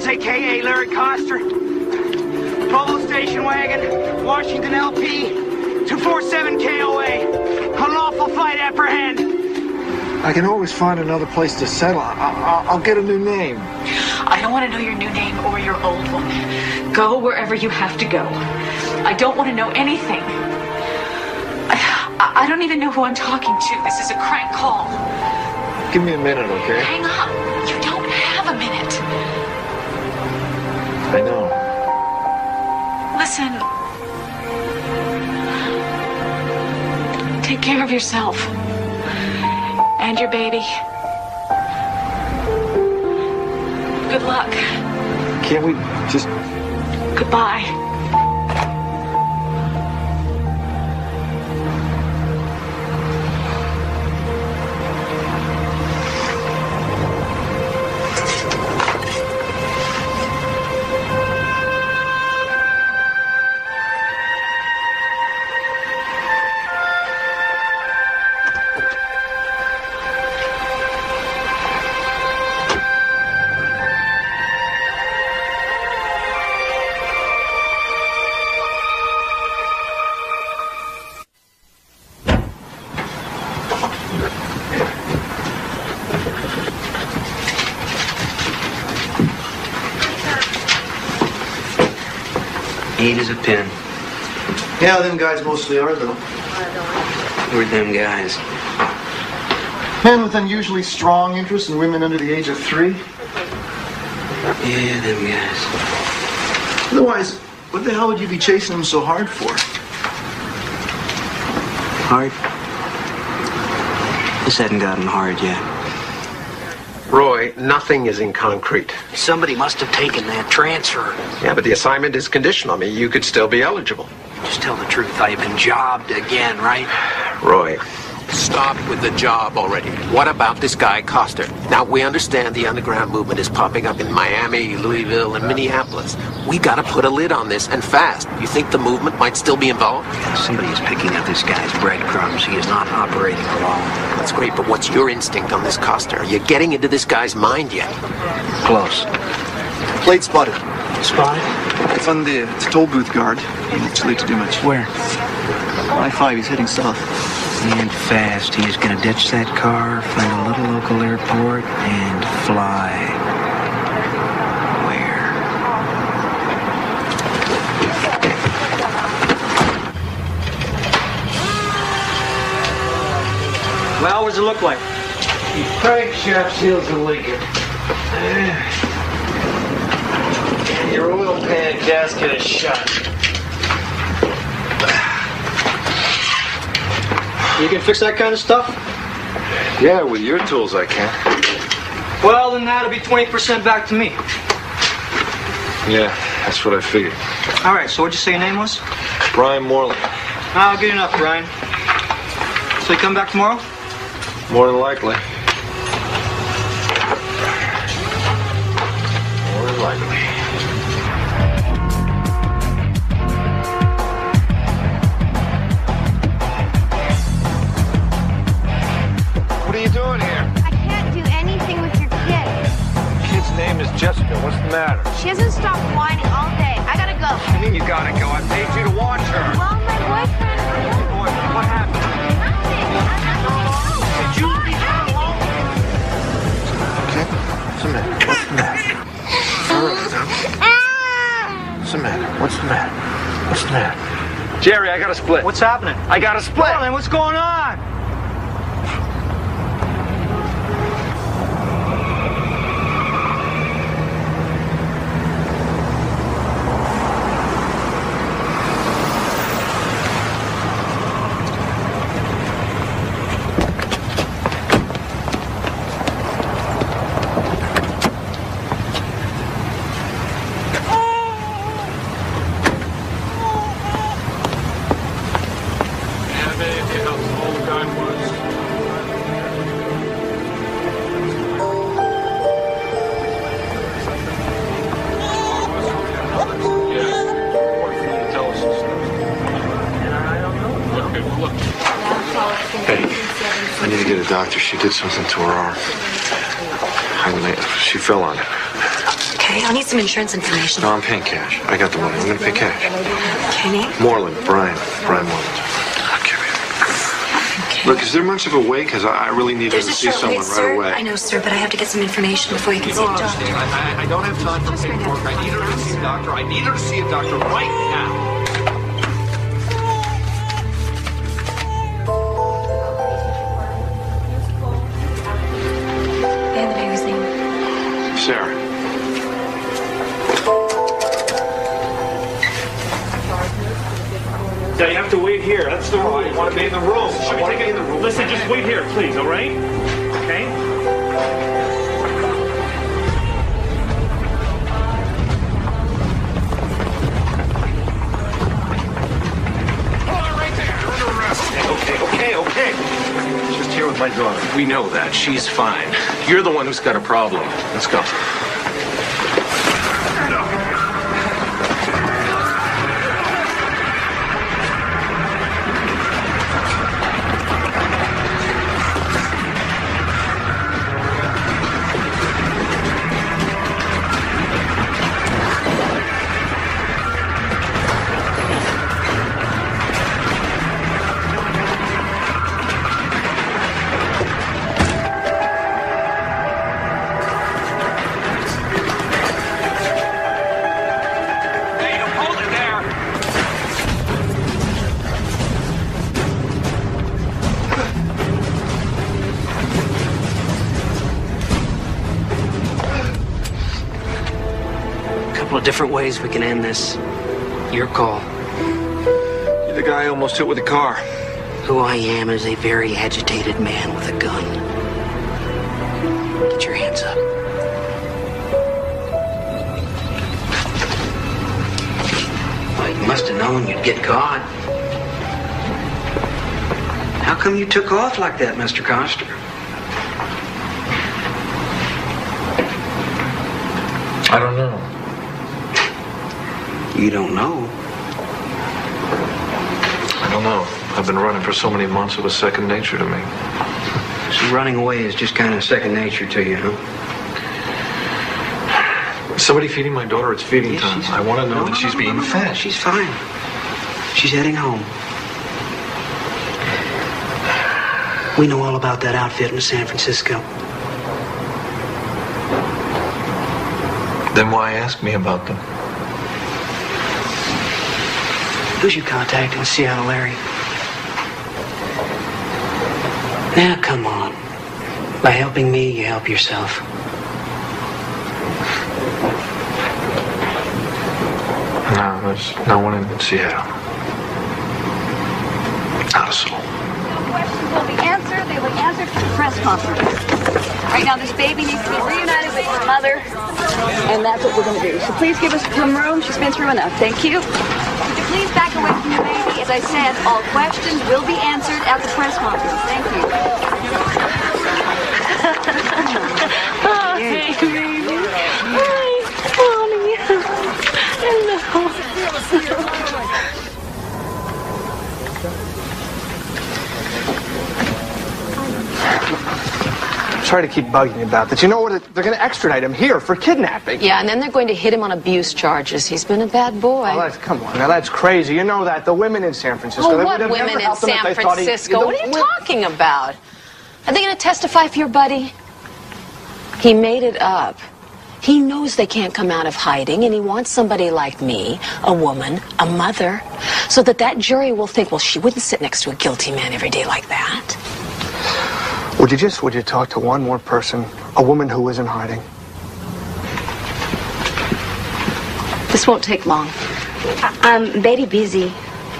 A.K.A. Larry Coster. Provo station wagon, Washington LP, 247 KOA. Unlawful flight apprehend. I can always find another place to settle. I'll get a new name. I don't want to know your new name or your old one. Go wherever you have to go. I don't want to know anything. I don't even know who I'm talking to. This is a crank call. Give me a minute, okay? Hang up. You don't have a minute. I know. Listen. Take care of yourself. And your baby. Good luck. Can't we just... Goodbye. Neat as a pin. Yeah, them guys mostly are, though. Who are them guys? Men with unusually strong interest in women under the age of 3. Yeah, them guys. Otherwise, what the hell would you be chasing them so hard for? Hard? This hadn't gotten hard yet. Roy, nothing is in concrete. Somebody must have taken that transfer. Yeah, but the assignment is conditional. I mean, you could still be eligible. Just tell the truth. I've been jobbed again, right? Roy. Stop with the job already. What about this guy, Coster? Now, we understand the underground movement is popping up in Miami, Louisville, and Minneapolis. We gotta put a lid on this, and fast. You think the movement might still be involved? Somebody is picking up this guy's breadcrumbs. He is not operating alone. That's great, but what's your instinct on this, Coster? Are you getting into this guy's mind yet? Close. Plate spotted. Spotted? It's on the toll booth guard. It's too late to do much. Where? I-5, he's heading south. And fast. He is going to ditch that car, find a little local airport, and fly. Where? Well, what does it look like? Crankshaft seals are leaking. Your oil pan gasket is shot. You can fix that kind of stuff? Yeah, with your tools I can. Well, then that'll be 20% back to me. Yeah, that's what I figured. All right, so what'd you say your name was? Brian Morley. Oh, good enough, Brian. So you come back tomorrow? More than likely. More than likely. What are you doing here? I can't do anything with your kid. Kid's name is Jessica. What's the matter? She hasn't stopped whining all day. I gotta go. What do you mean you gotta go? I paid you to watch her. Well, my boyfriend... What happened? Did you leave her alone? Okay. What's the matter? What's the matter? All right, now. What's the matter? What's the matter? What's the matter? Jerry, I got a split. What's happening? I got a split. Well, then what's going on? I need to get a doctor. She did something to her arm. She fell on it. Okay, I'll need some insurance information. No, I'm paying cash. I got the money. I'm going to pay cash. Okay, name? Moreland, Brian Moreland. Okay. Look, is there much of a wait? Because I really need to see someone right away. I know, sir, but I have to get some information before you can see a doctor. I don't have time for paperwork. I need her to see a doctor. I need her to see a doctor right now. And the baby's name? Sarah. Yeah, you have to wait here. That's the rule. I want to be in the room. I want to be in the room. Listen, just wait here, please, all right? Okay? Okay. Just here with my daughter. We know that. She's fine. You're the one who's got a problem. Let's go. different ways we can end this. Your call. You're the guy I almost hit with a car. Who I am is a very agitated man with a gun. Get your hands up. Well, you must have known you'd get caught. How come you took off like that, Mr. Coster? I don't know. You don't know? I don't know. I've been running for so many months, it was second nature to me. So running away is just kind of second nature to you, huh? Is somebody feeding my daughter? It's feeding time. I want to know that she's being fed. She's fine. She's heading home. We know all about that outfit in San Francisco. Then why ask me about them? Who's you contacting in Seattle, Larry? Now, come on. By helping me, you help yourself. No, there's no one in Seattle. Not a soul. Questions will be answered. They will be answered for the press conference. Right now, this baby needs to be reunited with her mother, and that's what we're going to do. So please give us some room. She's been through enough. Thank you. Would you please back away from the baby? As I said, all questions will be answered at the press conference. Thank you. Oh, hey, baby. Hi, Mommy. Hello. Sorry to keep bugging you about that. You know what? They're going to extradite him here for kidnapping. Yeah, and then they're going to hit him on abuse charges. He's been a bad boy. Oh, come on. Now, that's crazy. You know that. The women in San Francisco. Oh, they what would have women never in helped him if San they thought Francisco? What are you talking about? Are they going to testify for your buddy? He made it up. He knows they can't come out of hiding, and he wants somebody like me, a woman, a mother, so that jury will think, well, she wouldn't sit next to a guilty man every day like that. Would you talk to one more person, a woman who is in hiding? This won't take long. I'm very busy.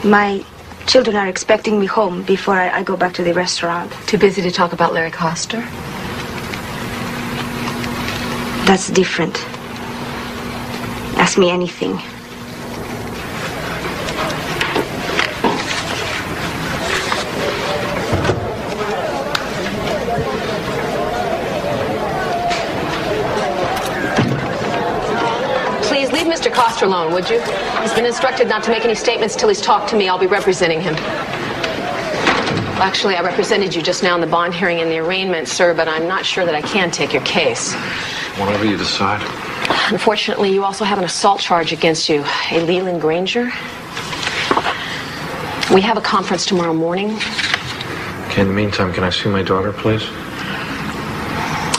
My children are expecting me home before I go back to the restaurant. Too busy to talk about Larry Coster? That's different. Ask me anything. Please leave Mr. Coster alone, would you? He's been instructed not to make any statements till he's talked to me. I'll be representing him. Well, actually, I represented you just now in the bond hearing and the arraignment, sir, but I'm not sure that I can take your case. Whatever you decide. Unfortunately, you also have an assault charge against you. A Leland Granger. We have a conference tomorrow morning. Okay, in the meantime, can I see my daughter, please?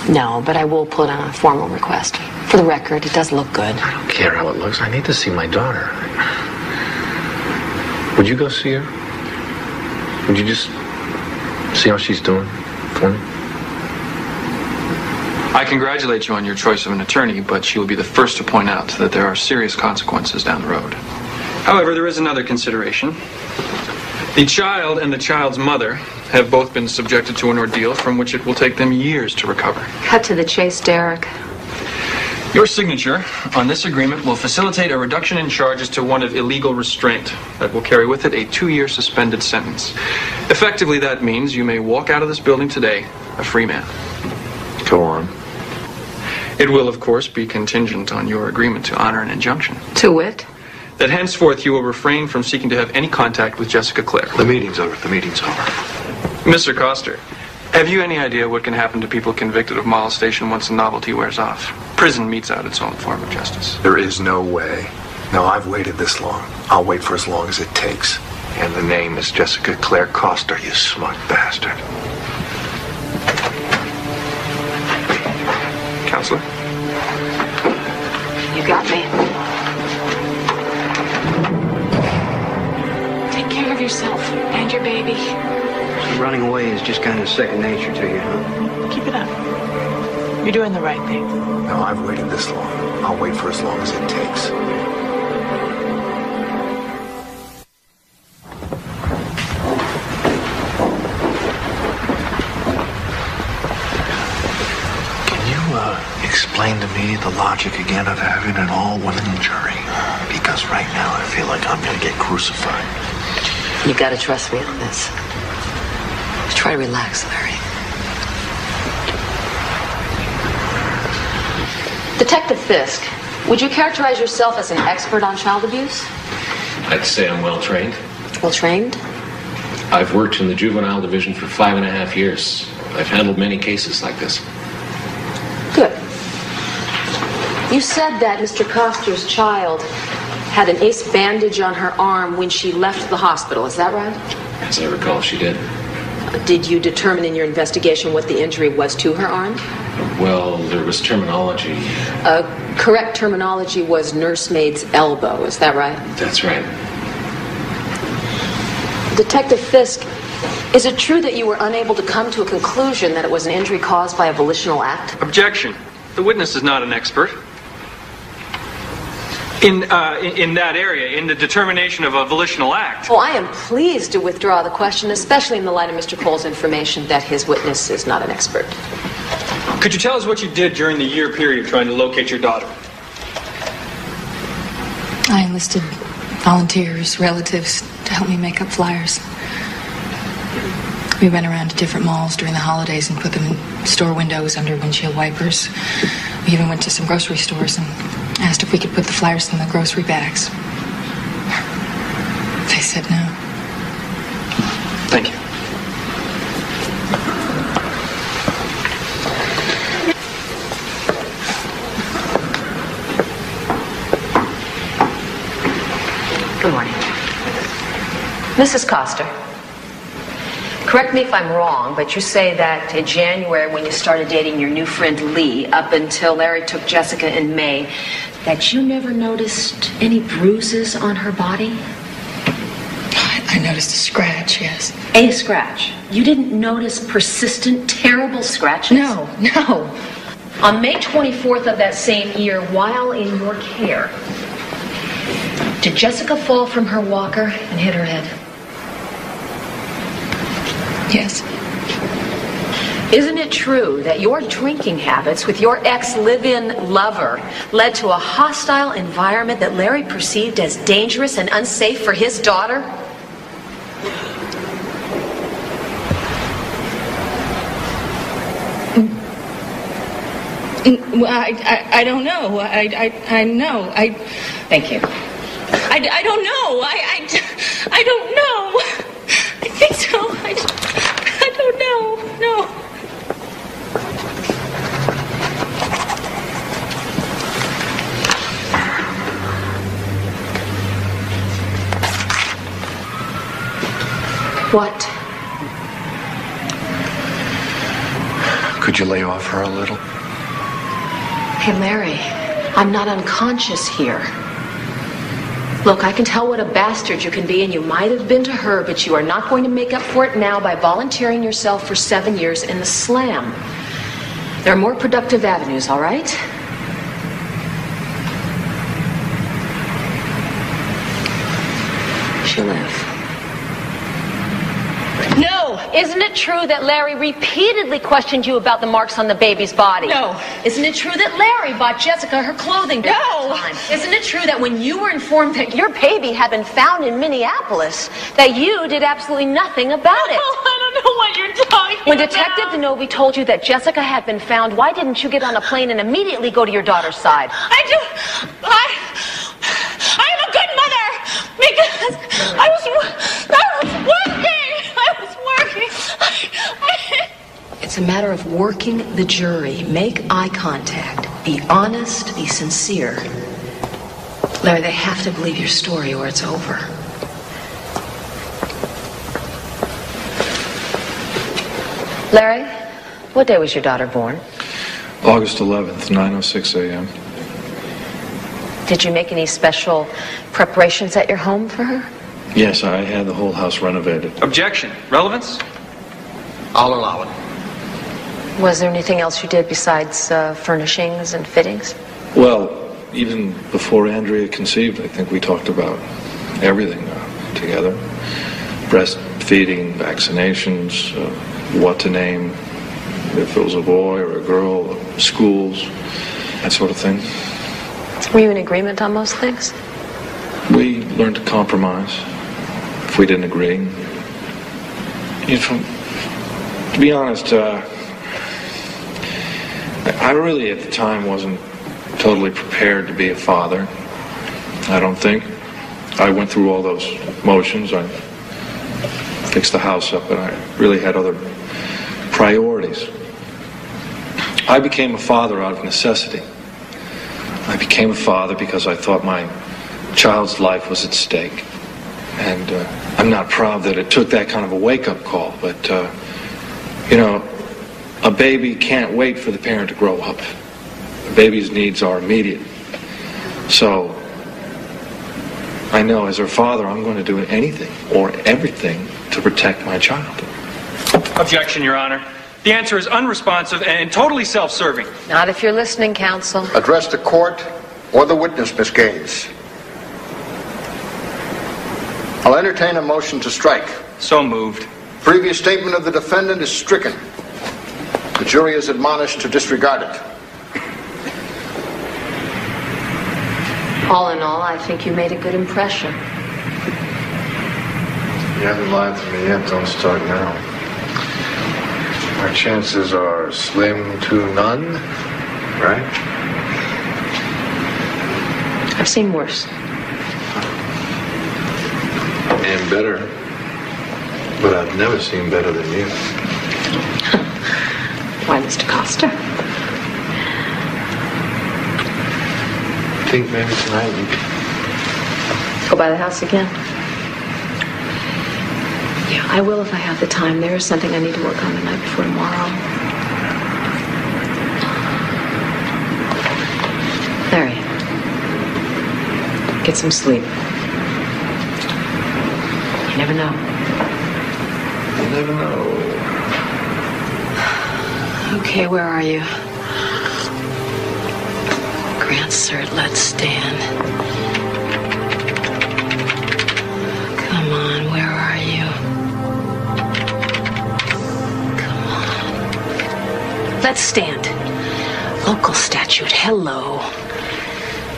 No, but I will put on a formal request. For the record, it does look good. I don't care how it looks. I need to see my daughter. Would you go see her? Would you just see how she's doing for me? I congratulate you on your choice of an attorney, but she will be the first to point out that there are serious consequences down the road. However, there is another consideration. The child and the child's mother have both been subjected to an ordeal from which it will take them years to recover. Cut to the chase, Derek. Your signature on this agreement will facilitate a reduction in charges to one of illegal restraint that will carry with it a 2-year suspended sentence. Effectively, that means you may walk out of this building today a free man. Go on. It will, of course, be contingent on your agreement to honor an injunction. To wit? That henceforth you will refrain from seeking to have any contact with Jessica Clare. The meeting's over. The meeting's over. Mr. Coster, have you any idea what can happen to people convicted of molestation once the novelty wears off? Prison metes out its own form of justice. There is no way. No, I've waited this long. I'll wait for as long as it takes. And the name is Jessica Clare Coster, you smug bastard. Counselor? You got me. Take care of yourself and your baby. So running away is just kind of second nature to you, huh? Keep it up. You're doing the right thing. No, I've waited this long. I'll wait for as long as it takes. Explain to me the logic again of having an all-women jury. Because right now I feel like I'm going to get crucified. You gotta trust me on this. Just try to relax, Larry. Detective Fisk, would you characterize yourself as an expert on child abuse? I'd say I'm well trained. Well trained? I've worked in the juvenile division for 5.5 years. I've handled many cases like this. Good. You said that Mr. Coster's child had an ace bandage on her arm when she left the hospital. Is that right? As I recall, she did. Did you determine in your investigation what the injury was to her arm? Well, there was terminology. Correct terminology was nursemaid's elbow. Is that right? That's right. Detective Fisk, is it true that you were unable to come to a conclusion that it was an injury caused by a volitional act? Objection. The witness is not an expert. In that area, in the determination of a volitional act. Oh, I am pleased to withdraw the question, especially in the light of Mr. Cole's information that his witness is not an expert. Could you tell us what you did during the year period trying to locate your daughter? I enlisted volunteers, relatives, to help me make up flyers. We went around to different malls during the holidays and put them in store windows under windshield wipers. We even went to some grocery stores and asked if we could put the flyers in the grocery bags. They said no. Thank you. Good morning. Mrs. Coster, correct me if I'm wrong, but you say that in January when you started dating your new friend Lee, up until Larry took Jessica in May, that you never noticed any bruises on her body? I noticed a scratch, yes. A scratch? You didn't notice persistent, terrible scratches? No. On May 24th of that same year, while in your care, did Jessica fall from her walker and hit her head? Yes. Isn't it true that your drinking habits with your ex-live-in lover led to a hostile environment that Larry perceived as dangerous and unsafe for his daughter? Well, I don't know. I know. Thank you. I don't know. I don't know. I think so. I don't know. No. What? Could you lay off her a little? Hey, Larry, I'm not unconscious here. Look, I can tell what a bastard you can be, and you might have been to her, but you are not going to make up for it now by volunteering yourself for 7 years in the slam. There are more productive avenues, all right? She'll live. No! Isn't it true that Larry repeatedly questioned you about the marks on the baby's body? No. Isn't it true that Larry bought Jessica her clothing during that time? Isn't it true that when you were informed that your baby had been found in Minneapolis, that you did absolutely nothing about it? Oh, I don't know what you're talking When about. Detective DeNovi told you that Jessica had been found, why didn't you get on a plane and immediately go to your daughter's side? I'm a good mother because I was working. It's a matter of working the jury. Make eye contact. Be honest. Be sincere. Larry, they have to believe your story or it's over. Larry, what day was your daughter born? August 11th, 9:06 a.m. Did you make any special preparations at your home for her? Yes, I had the whole house renovated. Objection. Relevance? I'll allow it. Was there anything else you did besides furnishings and fittings? Well, even before Andrea conceived, I think we talked about everything together. Breastfeeding, vaccinations, what to name, if it was a boy or a girl, schools, that sort of thing. Were you in agreement on most things? We learned to compromise if we didn't agree. You know, to be honest, I really at the time wasn't totally prepared to be a father. I don't think. I went through all those motions. I fixed the house up, and I really had other priorities. I became a father out of necessity. I became a father because I thought my child's life was at stake. And I'm not proud that it took that kind of a wake-up call, but, you know, a baby can't wait for the parent to grow up. A baby's needs are immediate. So, I know as her father, I'm going to do anything or everything to protect my child. Objection, Your Honor. The answer is unresponsive and totally self-serving. Not if you're listening, counsel. Address the court or the witness, Miss Gaines. I'll entertain a motion to strike. So moved. Previous statement of the defendant is stricken. The jury is admonished to disregard it. All in all, I think you made a good impression. You haven't lied to me yet. Don't start now. Our chances are slim to none, right? I've seen worse. And better. But I've never seen better than you. Why, Mr. Costa? I think maybe tonight we could Go by the house again? Yeah, I will if I have the time. There is something I need to work on the night before tomorrow. Larry, get some sleep. You never know. You never know. Okay, where are you? Grant cert, let's stand. Come on, where are you? Come on. Let's stand. Local statute, hello.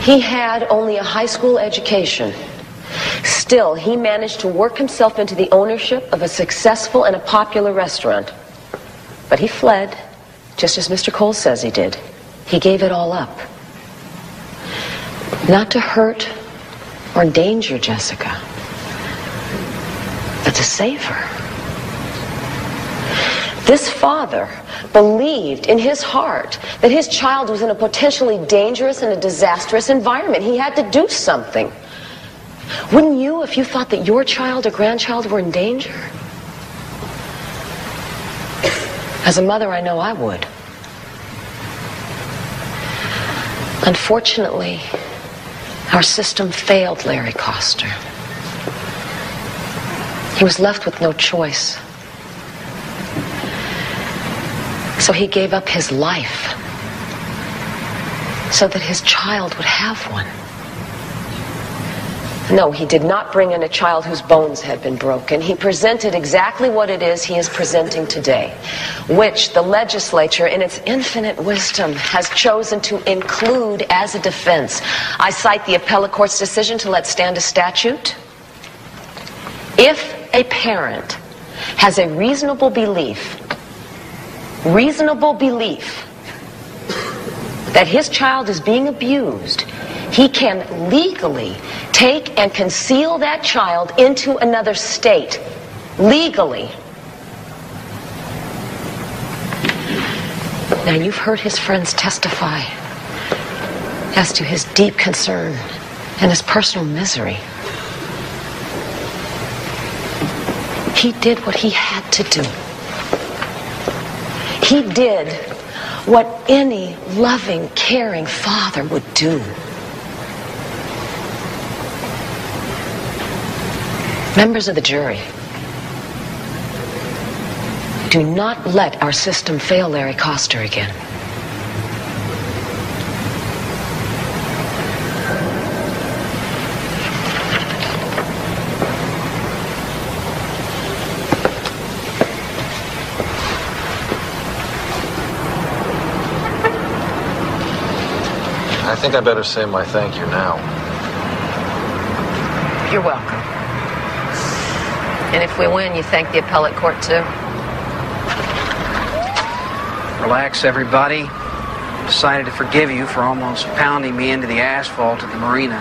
He had only a high school education. Still, he managed to work himself into the ownership of a successful and a popular restaurant. But he fled, just as Mr. Cole says he did. He gave it all up. Not to hurt or endanger Jessica, but to save her. This father believed in his heart that his child was in a potentially dangerous and a disastrous environment. He had to do something. Wouldn't you if you thought that your child or grandchild were in danger? As a mother, I know I would. Unfortunately, our system failed Larry Coster. He was left with no choice. So he gave up his life so that his child would have one. No, he did not bring in a child whose bones had been broken. He presented exactly what it is he is presenting today, which the legislature, in its infinite wisdom, has chosen to include as a defense. I cite the appellate court's decision to let stand a statute. If a parent has a reasonable belief that his child is being abused, he can legally take and conceal that child into another state. Legally. Now, you've heard his friends testify as to his deep concern and his personal misery. He did what he had to do. He did what any loving, caring father would do. Members of the jury, Do not let our system fail Larry Coster again. I think I better say my thank you now. You're welcome. And if we win, you thank the appellate court too? Relax, everybody. Decided to forgive you for almost pounding me into the asphalt at the marina.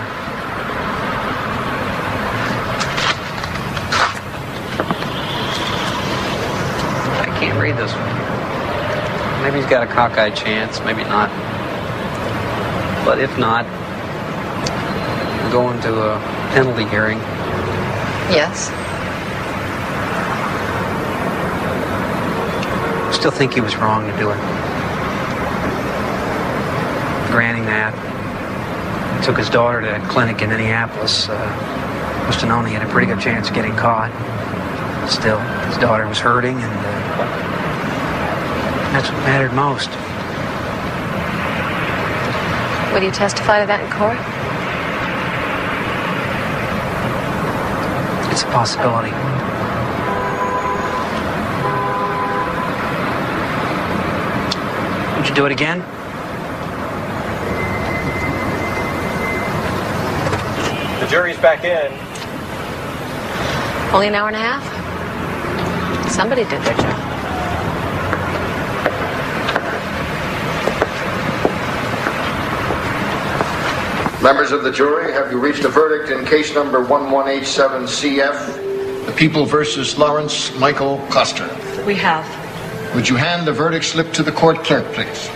I can't read this one. Maybe he's got a cockeyed chance, maybe not. But if not, we're going to a penalty hearing. Yes. Still think he was wrong to do it. Granting that, he took his daughter to that clinic in Minneapolis. Must have known he had a pretty good chance of getting caught. Still, his daughter was hurting, and that's what mattered most. Will you testify to that in court? It's a possibility. Would you do it again? The jury's back in. Only an hour and a half? Somebody did their job. Members of the jury, have you reached a verdict in case number 1187CF, the People versus Lawrence Michael Coster? We have. Would you hand the verdict slip to the court clerk, please?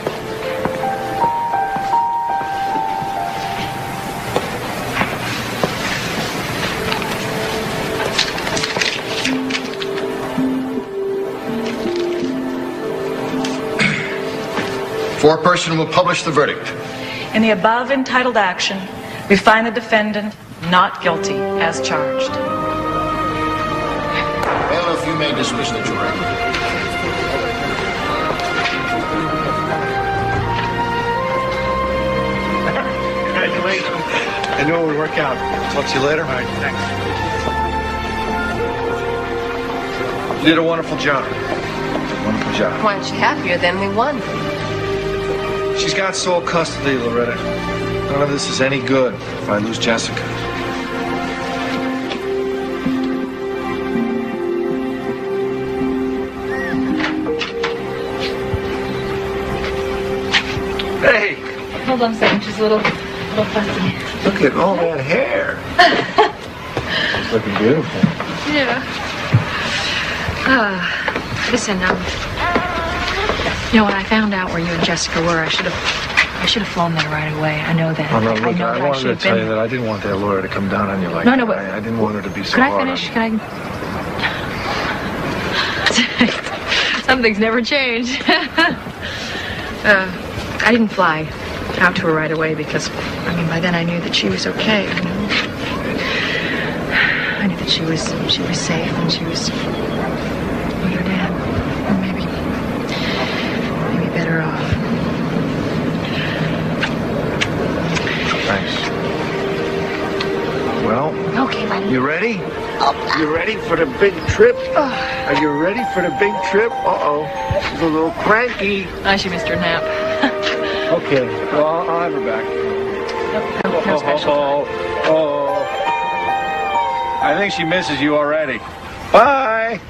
Foreperson will publish the verdict. In the above entitled action, we find the defendant not guilty as charged. Bailiff, you may dismiss the jury. Congratulations. I knew it would work out. Talk to you later. All right, thanks. You did a wonderful job. Wonderful job. Why aren't you happier then we won? She's got sole custody, Loretta. None of this is any good if I lose Jessica. Hey! Hold on a second, she's a little fussy. Look at all that hair. It's looking beautiful. Yeah. Listen, you know, when I found out where you and Jessica were, I should have flown there right away. I know that. Oh, no, look, I know I that wanted to tell you been... that I didn't want that lawyer to come down on you like No, that. but... I didn't want her to be so Can hard I finish? on Can I... Some things never change. I didn't fly out to her right away because, I mean, by then I knew that she was okay, you know. I knew that she was safe and she was with her dad. Or maybe better off. Thanks. Well, okay, buddy. You ready? You ready for the big trip? Are you ready for the big trip? Uh-oh. She's a little cranky. She missed her nap. Okay. Well, I'll have her back. No special. I think she misses you already. Bye.